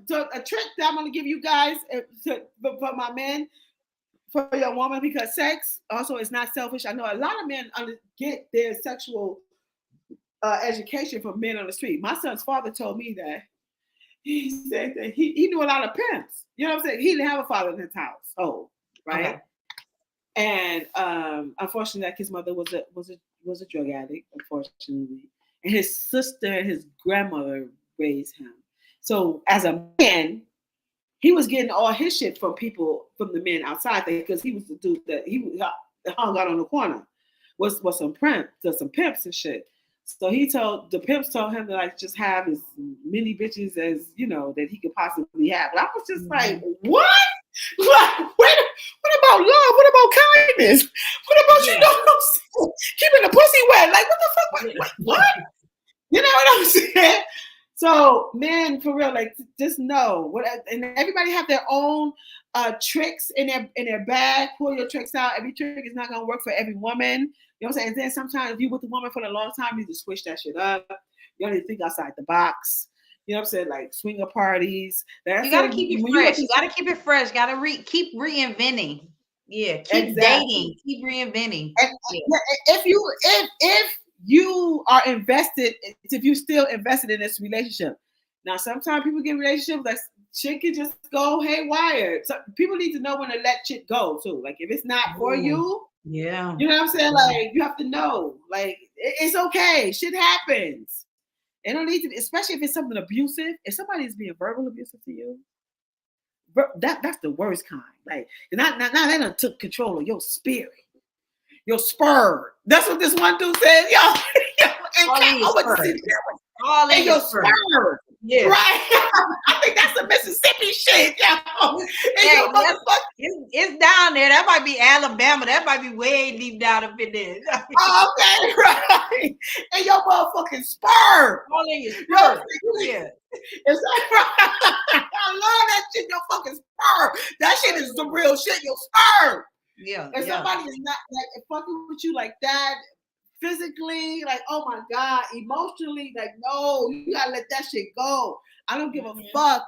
So a trick that I'm gonna give you guys for my men, for your woman, because sex also is not selfish. I know a lot of men get their sexual education from men on the street. My son's father told me that. He said that he knew a lot of pimps. You know what I'm saying? He didn't have a father in his household, right? Okay. And unfortunately, like, his mother was a drug addict, unfortunately, and his sister and his grandmother raised him. So as a man, he was getting all his shit from the men outside there, because he was the dude that he hung out on the corner was some pimps and shit. So the pimps told him to like just have as many bitches as, that he could possibly have. And I was just like, what? Like, what about love? What about kindness? What about keeping the pussy wet? Like, what the fuck? What? You know what I'm saying? So men, for real, like just know what, and everybody have their own tricks in their bag. Pull your tricks out. Every trick is not gonna work for every woman. You know what I'm saying? And then sometimes if you with the woman for a long time, you need to switch that shit up. You don't need to think outside the box. You know what I'm saying? Like swinger parties. You gotta keep it fresh. You gotta keep it fresh. Gotta keep reinventing. Yeah, keep dating. Keep reinventing. And if you are invested, if you still invested in this relationship. Now, sometimes people get relationships that shit can just go haywire. So people need to know when to let shit go too. Like if it's not for you, yeah, you know what I'm saying? Like you have to know, like it's okay. Shit happens. It don't need to, especially if it's something abusive. If somebody is being verbal abusive to you, that's the worst kind. Like now they done took control of your spirit. Your spur. That's what this one dude said. All in your spur. Yeah. Right. I think that's a Mississippi shit. It's down there. That might be Alabama. That might be way deep down up in there. Okay, right. And your motherfucking spur. All in your spur. Yeah. I love that shit. Your fucking spur. That shit is the real shit. Your spur. Yeah. If somebody is not like fucking with you like that, physically, like, oh my God, emotionally, like, no, you gotta let that shit go. I don't give a fuck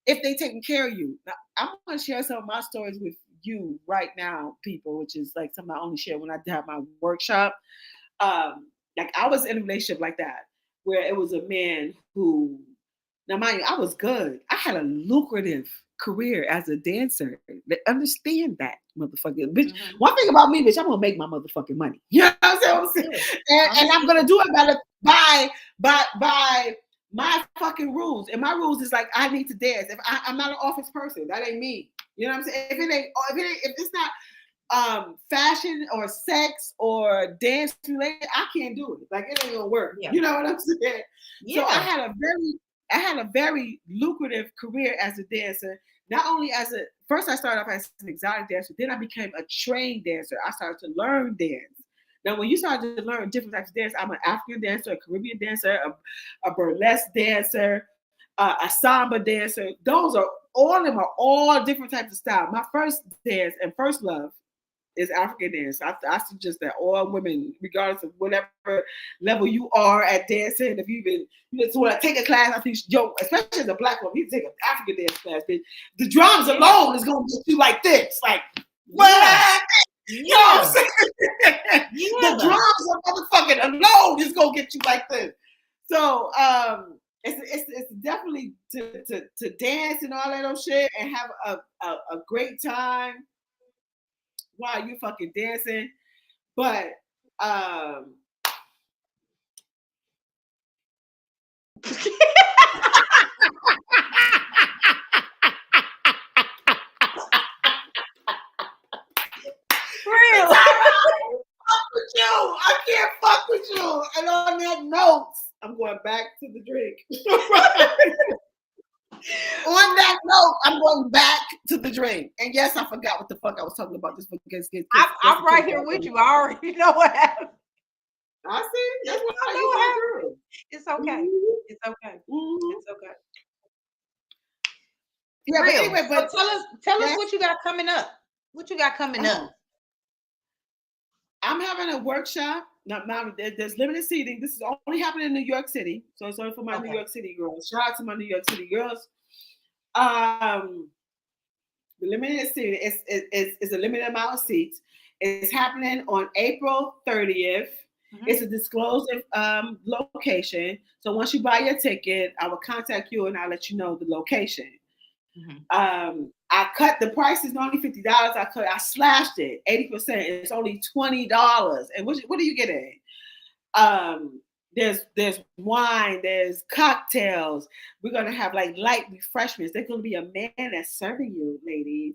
if they taking care of you. Now, I'm gonna share some of my stories with you right now, people, which is like something I only share when I have my workshop. Like I was in a relationship like that, where it was a man who, now mind you, I was good. I had a lucrative career as a dancer. Understand that, motherfucker. Bitch, one thing about me, bitch, I'm gonna make my motherfucking money. You know what I'm saying? And I'm gonna do it by my fucking rules. And my rules is like I need to dance. If I'm not an office person, that ain't me. You know what I'm saying? If it's not fashion or sex or dance related, I can't do it. Like it ain't gonna work. Yeah. You know what I'm saying? Yeah. So I had a very lucrative career as a dancer. Not only first I started off as an exotic dancer, then I became a trained dancer. I started to learn dance. Now, when you start to learn different types of dance, I'm an African dancer, a Caribbean dancer, a burlesque dancer, a samba dancer. Those are all of them are all different types of style. My first dance and first love is African dance. I suggest that all women, regardless of whatever level you are at dancing, if you've been, so when I take a class, I think, especially as a black woman, you take an African dance class, bitch. The drums alone is gonna get you like this, like what? Yeah. You know what I'm saying? Yeah. The drums are motherfucking alone is gonna get you like this. So it's definitely to dance and all that old shit and have a great time while you fucking dancing. But real. Fuck with you. I can't fuck with you. And on that note, I'm going back to the drink. On that note, I'm going back to the drink. And yes, I forgot what the fuck I was talking about. This because I'm right here with you. I already know what happened. I see. That's what I know what happened. It's okay. Mm-hmm. It's okay. Mm-hmm. It's okay. Yeah, but anyway, but so tell us what you got coming up. What you got coming up? I'm having a workshop. Now, there's limited seating. This is only happening in New York City. So it's only for my New York City girls. Shout out to my New York City girls. The limited seating is a limited amount of seats. It's happening on April 30th. Mm-hmm. It's a disclosed location. So once you buy your ticket, I will contact you and I'll let you know the location. Mm-hmm. I cut the price is only $50. I slashed it 80%. It's only $20. And what are you getting? There's wine, there's cocktails. We're gonna have like light refreshments. There's gonna be a man that's serving you, ladies,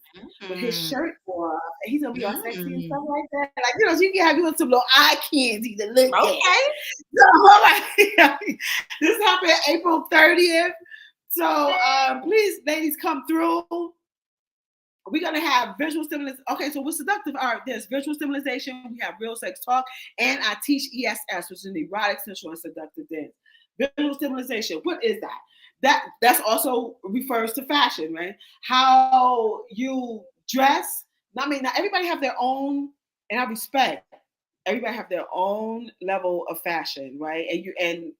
with his shirt off. And he's gonna be all sexy and stuff like that. Like so you can have some little eye candy to look at. So, this happened April 30th. So please, ladies, come through. We're going to have visual stimulation. Okay, so with seductive art, there's visual stimulation. We have real sex talk. And I teach ESS, which is an erotic, sensual, and seductive dance. Visual stimulation. What is that? That's also refers to fashion, right? How you dress. I mean, not everybody have their own, and I respect. Everybody have their own level of fashion, right? And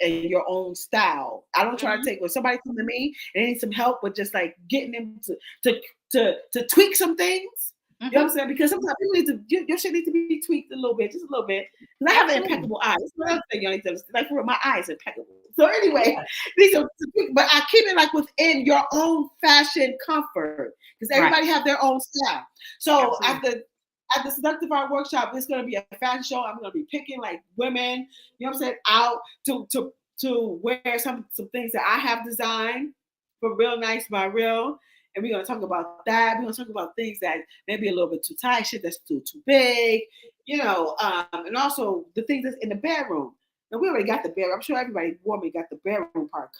and your own style. I don't try to take when somebody come to me and they need some help with just like getting them to tweak some things. You know what I'm saying? Because sometimes people need to your shit needs to be tweaked a little bit, just a little bit. Because I have an impeccable eye. That's what I'm saying. Y'all need to like for my eyes impeccable. So anyway, these are but I keep it like within your own fashion comfort because everybody have their own style. So at the Seductive Art Workshop, it's going to be a fashion show. I'm going to be picking like women, you know what I'm saying, out to wear some things that I have designed for Real Nice by Real. And we're going to talk about that. We're going to talk about things that maybe a little bit too tight, shit that's too big, you know, and also the things that's in the bedroom. Now, we already got the bedroom. I'm sure everybody warmly got the bedroom part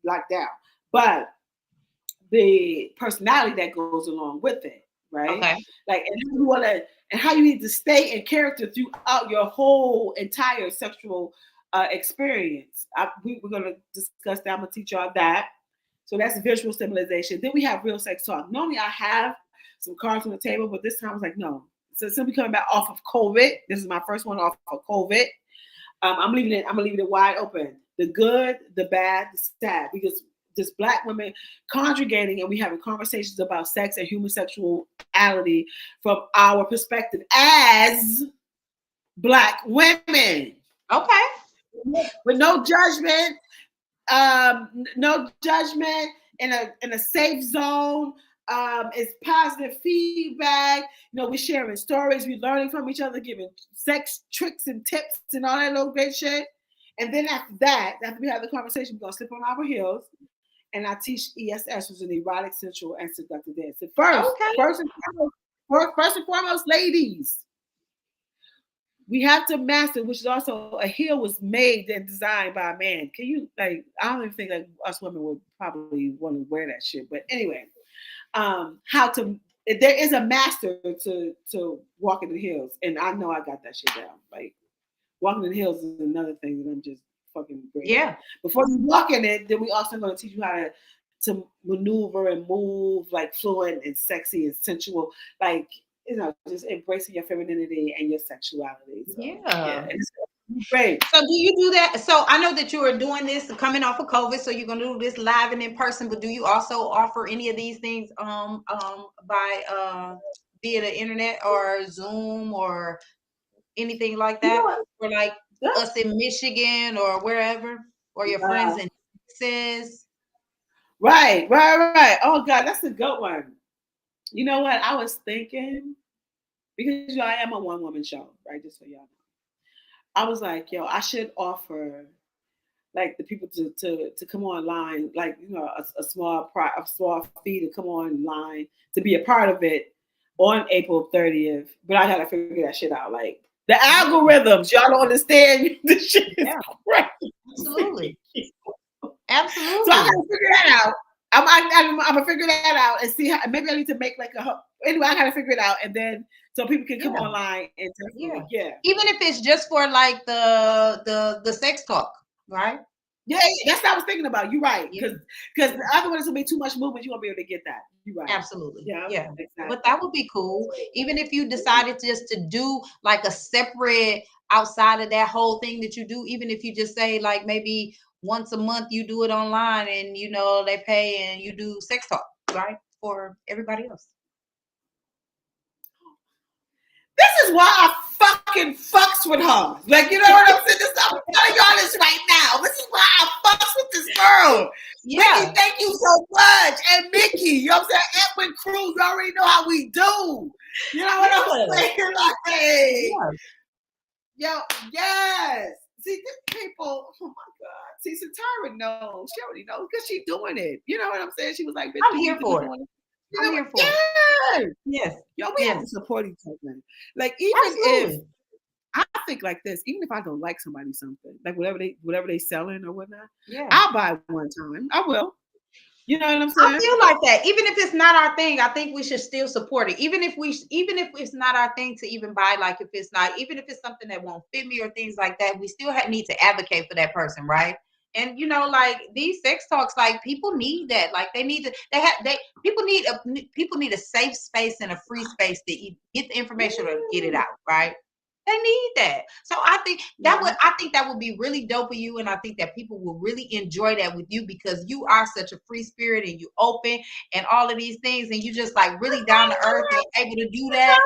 locked down. But the personality that goes along with it. Right? Okay. Like, and how you need to stay in character throughout your whole entire sexual experience. We're going to discuss that. I'm going to teach y'all that. So that's visual stimulation. Then we have real sex talk. Normally I have some cards on the table, but this time I was like, no. So simply coming back off of COVID. This is my first one off of COVID. I'm leaving it wide open. The good, the bad, the sad, because just Black women congregating and we having conversations about sex and human sexuality from our perspective as Black women. Okay. With no judgment, in a safe zone. It's positive feedback. You know, we're sharing stories, we're learning from each other, giving sex tricks and tips and all that little great shit. And then after we have the conversation, we're gonna slip on our heels. And I teach ESS, which is an erotic, sensual, and seductive dance. So first and foremost, ladies, we have to master, which is also a heel was made and designed by a man. Can you I don't even think like us women would probably want to wear that shit. But anyway, there is a master to walking in heels, and I know I got that shit down. Like walking in heels is another thing that I'm just fucking great. Yeah. Before you walk in it, then we also going to teach you how to maneuver and move like fluent and sexy and sensual, like you know, just embracing your femininity and your sexuality. So, yeah, it's great. So do you do that? So I know that you are doing this coming off of COVID, so you're gonna do this live and in person. But do you also offer any of these things by via the internet or Zoom or anything like that? Or like us in Michigan or wherever, or your friends in Texas? Right. Oh God, that's a good one. You know what? I was thinking, because I am a one-woman show, right? Just so y'all know. I was like, yo, I should offer like the people to come online, like you know, a small fee to come online to be a part of it on April 30th. But I gotta figure that shit out. Like the algorithms, y'all don't understand. This shit is crazy. Absolutely. So I gotta figure that out. I'm gonna figure that out and see how. Maybe I need to make like anyway. I gotta figure it out, and then so people can come online and even if it's just for like the sex talk, right? Yeah, that's what I was thinking about. You're right, because the other one is gonna be too much movement. You won't be able to get that. You're right. Absolutely. Yeah. Exactly. But that would be cool. Even if you decided just to do like a separate outside of that whole thing that you do, even if you just say like maybe once a month you do it online and you know they pay and you do sex talk, right? For everybody else. This is why I fucking fucks with her. Like, you know what I'm saying? I'm telling y'all this right now. This is why I fucks with this girl. Yeah. Mickey, thank you so much. And Mickey, you know what I'm saying? Edwin Cruz, you already know how we do. You know what I'm saying? Like, hey. Yo, yes. See, these people, oh my God. See, Satara knows. She already knows because she's doing it. You know what I'm saying? She was like, I'm here for it. You know, I'm here for it. Yes. Yo, we have to support each other. Like, even if I think like this, even if I don't like somebody something, like whatever they selling or whatnot, I'll buy one time. I will. You know what I'm saying? I feel like that. Even if it's not our thing, I think we should still support it. Even if it's not our thing to even buy, like if it's not, even if it's something that won't fit me or things like that, we still need to advocate for that person, right? And like these sex talks, like people need that. Like they need to, people need a safe space and a free space to get the information or get it out, right? They need that. So I think that would be really dope for you. And I think that people will really enjoy that with you because you are such a free spirit and you open and all of these things. And you just like really down to earth and able to do that.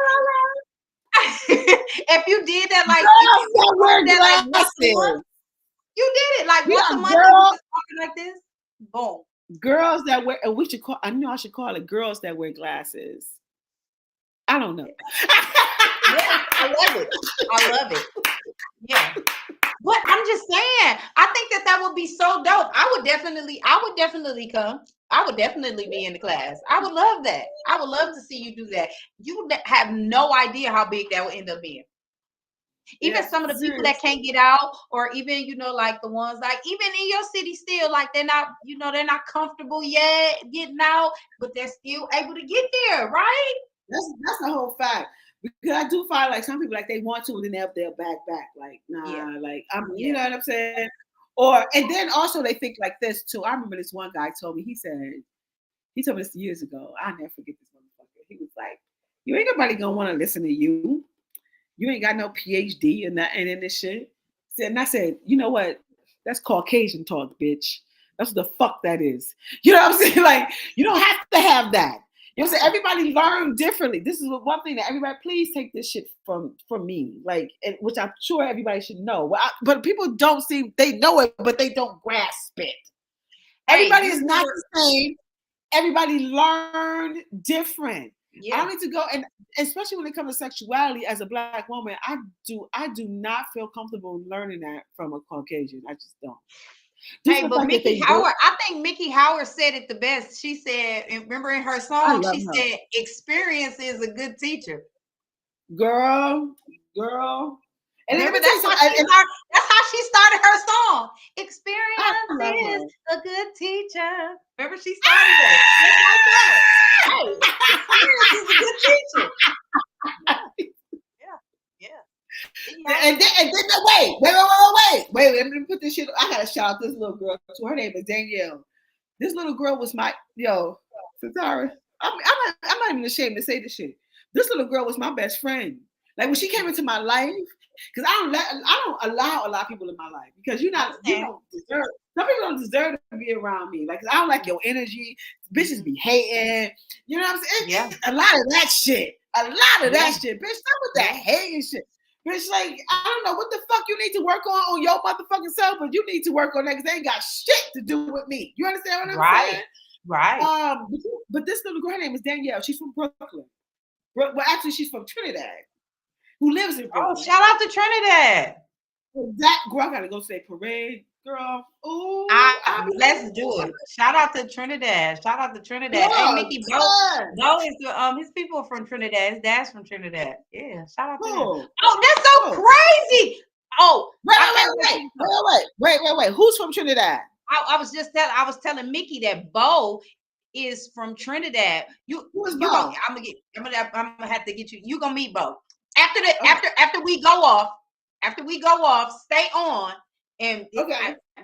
If you did that, like, you did it like once a month, you just talking like this. Boom. Girls that wear, and I should call it girls that wear glasses. I don't know. Yeah, I love it. Yeah. But I'm just saying, I think that would be so dope. I would definitely come. I would definitely be in the class. I would love that. I would love to see you do that. You have no idea how big that would end up being. Even some of the people that can't get out, or even, like the ones like even in your city still, like they're not comfortable yet getting out, but they're still able to get there, right? That's the whole fact. Because I do find like some people like they want to and then they'll back. Like, nah, like you know what I'm saying? And then also they think like this too. I remember this one guy told me, he told me this years ago. I'll never forget this motherfucker. He was like, you ain't nobody gonna want to listen to you. You ain't got no PhD and in this shit. And I said, you know what? That's Caucasian talk, bitch. That's what the fuck that is. You know what I'm saying? Like, you don't have to have that. You know what I'm saying? Everybody learn differently. This is one thing that everybody, please take this shit from me. Like, which I'm sure everybody should know. But people don't they know it, but they don't grasp it. Everybody is not the same. Everybody learn different. Yeah. I don't need to go, and especially when it comes to sexuality, as a Black woman, I do not feel comfortable learning that from a Caucasian. I just don't. Hey, but Mickey Howard, I think Mickey Howard said it the best. She said, remember in her song, she said, experience is a good teacher. Girl. And remember, that's how she started her song. Experience is a good teacher. Remember, she started that. Hey, experience is a good teacher. Yeah. And then wait. Let me put this shit. I gotta shout out this little girl. So her name is Danielle. This little girl was my Satara. I'm not even ashamed to say this shit. This little girl was my best friend. Like when she came into my life, because I don't allow a lot of people in my life because you don't deserve. Some people don't deserve to be around me. Like I don't like your energy. Bitches be hating. You know what I'm saying? Yeah. A lot of that shit. Bitch. Stop with that hating shit. Bitch, like, I don't know what the fuck you need to work on your motherfucking self, but you need to work on that because they ain't got shit to do with me. You understand what I'm saying? Right. But this little girl, her name is Danielle. She's from Brooklyn. Well, actually, she's from Trinidad. Who lives in Brooklyn. Oh, shout out to Trinidad. That girl, I gotta go to the parade, girl. Ooh, let's do it. Shout out to Trinidad. Hey, Mickey, Bo is his people are from Trinidad. His dad's from Trinidad. Yeah, shout out to him. Oh, that's so crazy. Oh, wait. Who's from Trinidad? I was telling Mickey that Bo is from Trinidad. I'm gonna have to get you. You gonna meet Bo after we go off. After we go off, stay on, and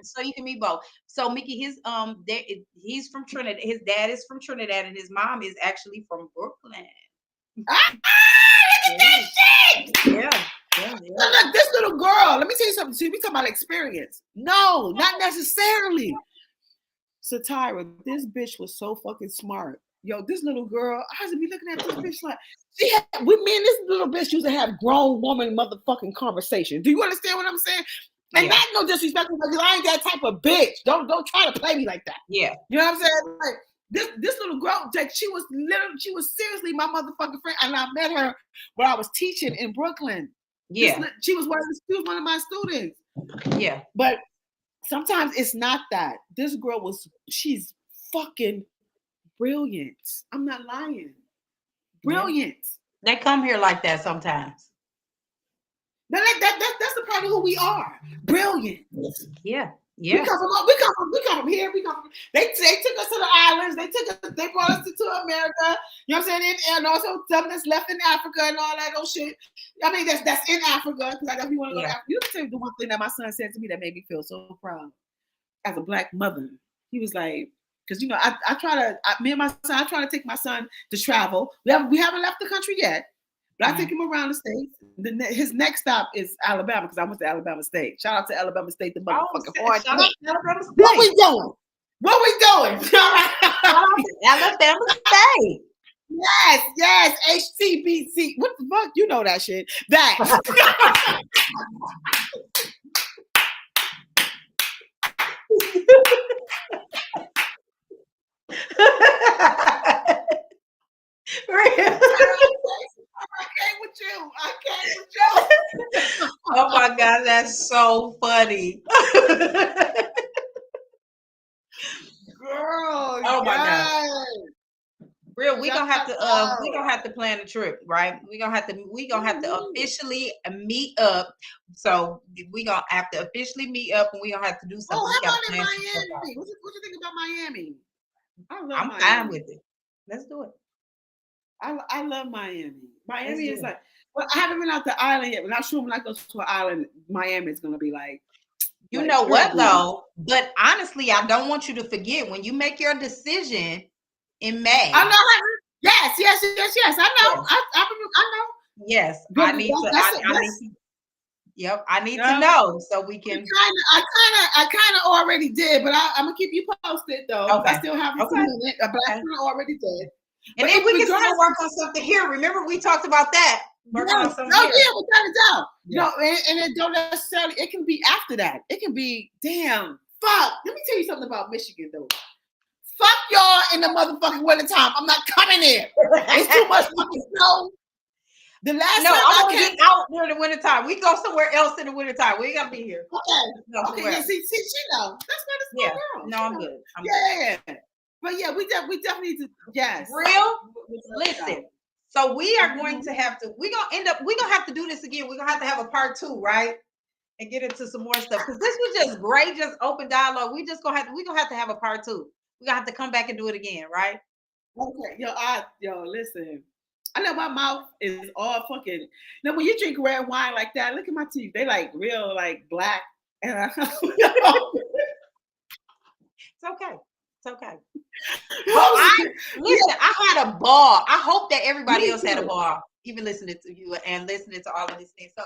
so you can meet Bo. So Mickey, he's from Trinidad. His dad is from Trinidad, and his mom is actually from Brooklyn. Look at that shit! Yeah. Look, this little girl. Let me tell you something. See, we talking about experience. No, not necessarily. Satira, this bitch was so fucking smart. Yo, this little girl, I used to be looking at this bitch like, me and this little bitch used to have grown woman motherfucking conversation. Do you understand what I'm saying? And that's no disrespect because I ain't that type of bitch. Don't try to play me like that. Yeah. You know what I'm saying? Like this little girl, like she was seriously my motherfucking friend. And I met her when I was teaching in Brooklyn. Yeah. She was one of my students. Yeah. But sometimes it's not that. This girl she's fucking brilliant. I'm not lying. Brilliant. Yeah. They come here like that sometimes. That's the part of who we are. Brilliant. Yeah. Yeah. We come from here. They took us to the islands. They brought us to America. You know what I'm saying? And also some that's left in Africa and all that old shit. I mean, that's in Africa because I definitely want to go to Africa. You can tell you the one thing that my son said to me that made me feel so proud as a Black mother. He was like, because me and my son, I try to take my son to travel. We haven't left the country yet. But I take him around the states. His next stop is Alabama because I went to Alabama State. Shout out to Alabama State, the motherfucking hard. Shout out to Alabama State. What we doing? Alabama State. Yes, HTBC. What the fuck? You know that shit. That. I came with you. Oh my God, that's so funny. Girl, oh my God. Real, we're gonna have to plan a trip, right? We're gonna have to officially meet up. So we're gonna have to officially meet up and we're gonna have to do something. Oh, how about in Miami? What you think about Miami? I'm fine with it. Let's do it. I love Miami. Miami is like, well, I haven't been out the island yet, but I'm sure when I go to an island, Miami is gonna be like. You know what though? But honestly, I don't want you to forget when you make your decision in May. I know. Yes. I know. Yes. I know. Yes, I need to. Yep, I need to know so we can. I kind of already did, but I'm gonna keep you posted though. Okay. I still haven't seen it, but I already did. And then we can still work on something here. Remember, we talked about that. We're trying it out. You know, and it don't necessarily. It can be after that. It can be damn. Fuck. Let me tell you something about Michigan though. Fuck y'all in the motherfucking wintertime. I'm not coming there. It's too much fucking snow. The last time I want to get out during the wintertime. We go somewhere else in the wintertime. We ain't gotta be here. Okay. Yeah, see, she know. That's what it's going. No, I'm good. Yeah. But yeah, we definitely need to. Yes. Real. Listen. So we are going to have to. We're gonna have to do this again. We're gonna have to have a part 2, right? And get into some more stuff because this was just great, just open dialogue. We're gonna have to have a part 2. We're gonna have to come back and do it again, right? Okay, listen. I know my mouth is all fucking. Now, when you drink red wine like that, look at my teeth. They like real, like black. And It's okay. Listen, I had a ball. I hope that everybody else had a ball, even listening to you and listening to all of these things. So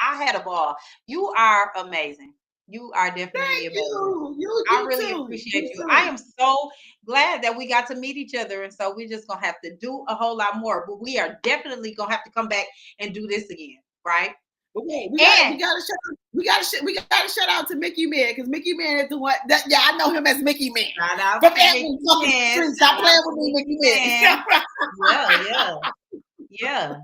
I had a ball. You are amazing. You are definitely amazing. I really appreciate you. I am so glad that we got to meet each other. And so we're just going to have to do a whole lot more. But we are definitely going to have to come back and do this again. Right? Okay, we gotta shout out to Mickey Man because Mickey Man is the one that I know him as Mickey Man. From Edmund fucking Street. Stop playing with me, Mickey Man. Yeah.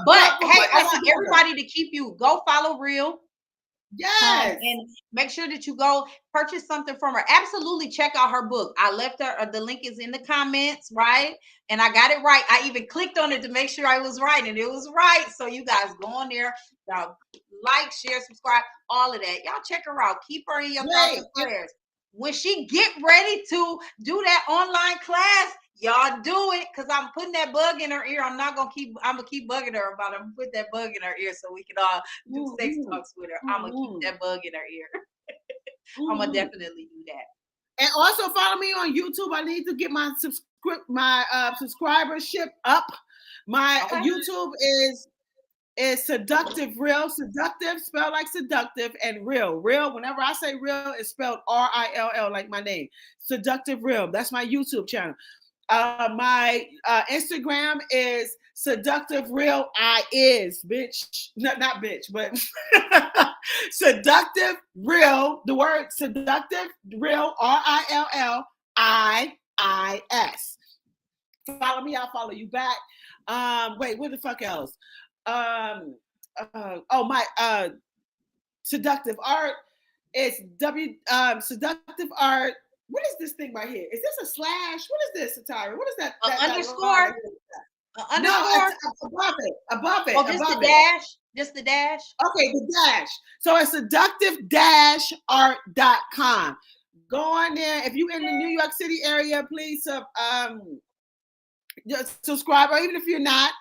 But hey, I want everybody to keep you. Go follow Rill. Yes. And make sure that you go purchase something from her. Absolutely check out her book. I left her, the link is in the comments, right? And I got it right. I even clicked on it to make sure I was right, and it was right. So you guys go on there, y'all like, share, subscribe, all of that. Y'all check her out. Keep her in your thoughts and prayers. When she get ready to do that online class, y'all do it, because I'm putting that bug in her ear. I'm gonna keep bugging her about it. I'm gonna put that bug in her ear so we can all do sex talks with her. I'm gonna keep that bug in her ear. I'm gonna definitely do that. And also follow me on YouTube. I need to get my subscribership up. My YouTube is Seductive Rill. Seductive spelled like seductive, and Rill. Whenever I say Rill, it's spelled RILL like my name. Seductive Rill. That's my YouTube channel. My Instagram is Seductive Rill. Bitch. Not bitch, but Seductive Rill. The word Seductive Rill, RILLIIS. Follow me, I'll follow you back. Wait, what the fuck else? My Seductive Art. It's Seductive Art. What is this thing right here? Is this a slash? What is this, Satara? What is that? Underscore? Underscore? Above it. Above it. Oh, just above the dash? Just the dash? Okay, the dash. So it's seductive-art.com. Go on there. If you're in the New York City area, please just subscribe, or even if you're not,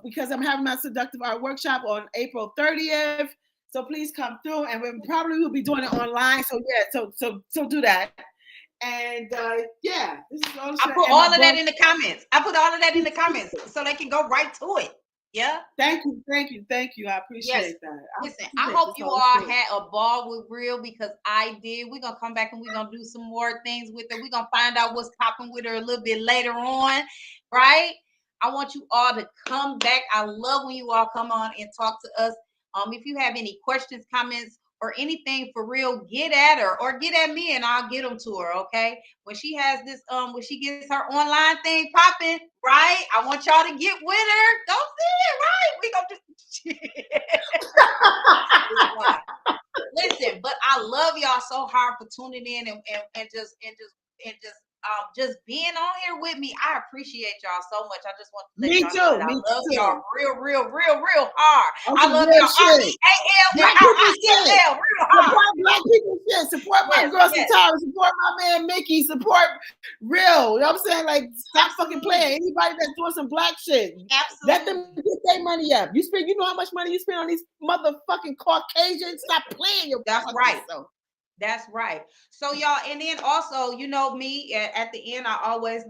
because I'm having my seductive art workshop on April 30th. So please come through, and we probably will be doing it online. So yeah, so do that. And yeah, this is all. I put all of that in the comments. I put all of that in the comments so they can go right to it. Yeah. Thank you. I appreciate that. Listen, I hope you all had a ball with Rill, because I did. We're gonna come back and we're gonna do some more things with her. We're gonna find out what's popping with her a little bit later on, right? I want you all to come back. I love when you all come on and talk to us. If you have any questions, comments, or anything for Rill, get at her or get at me and I'll get them to her. Okay. When she has this, when she gets her online thing popping, right? I want y'all to get with her. Go see it, right? We gonna do listen, but I love y'all so hard for tuning in and just being on here with me. I appreciate y'all so much. I just want to let y'all know that I love y'all real hard. I love y'all REALLREAL real hard. Support Black people shit. Support my girl Satara. Support my man Mickey. Support Rill. You know what I'm saying? Like, stop fucking playing. Anybody that's doing some black shit, let them get their money up. You know how much money you spend on these motherfucking Caucasians? Stop playing your. That's right. That's right. So y'all, and then also, you know me, at the end, I always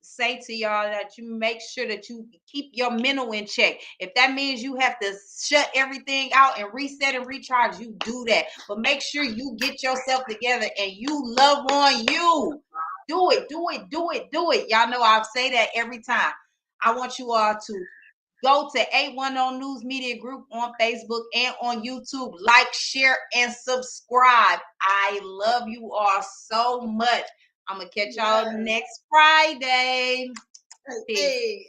say to y'all that you make sure that you keep your mental in check. If that means you have to shut everything out and reset and recharge, you do that. But make sure you get yourself together and you love on you. Do it. Y'all know I'll say that every time. I want you all to go to 810 News Media Group on Facebook and on YouTube. Like, share, and subscribe. I love you all so much. I'm going to catch y'all next Friday. Hey.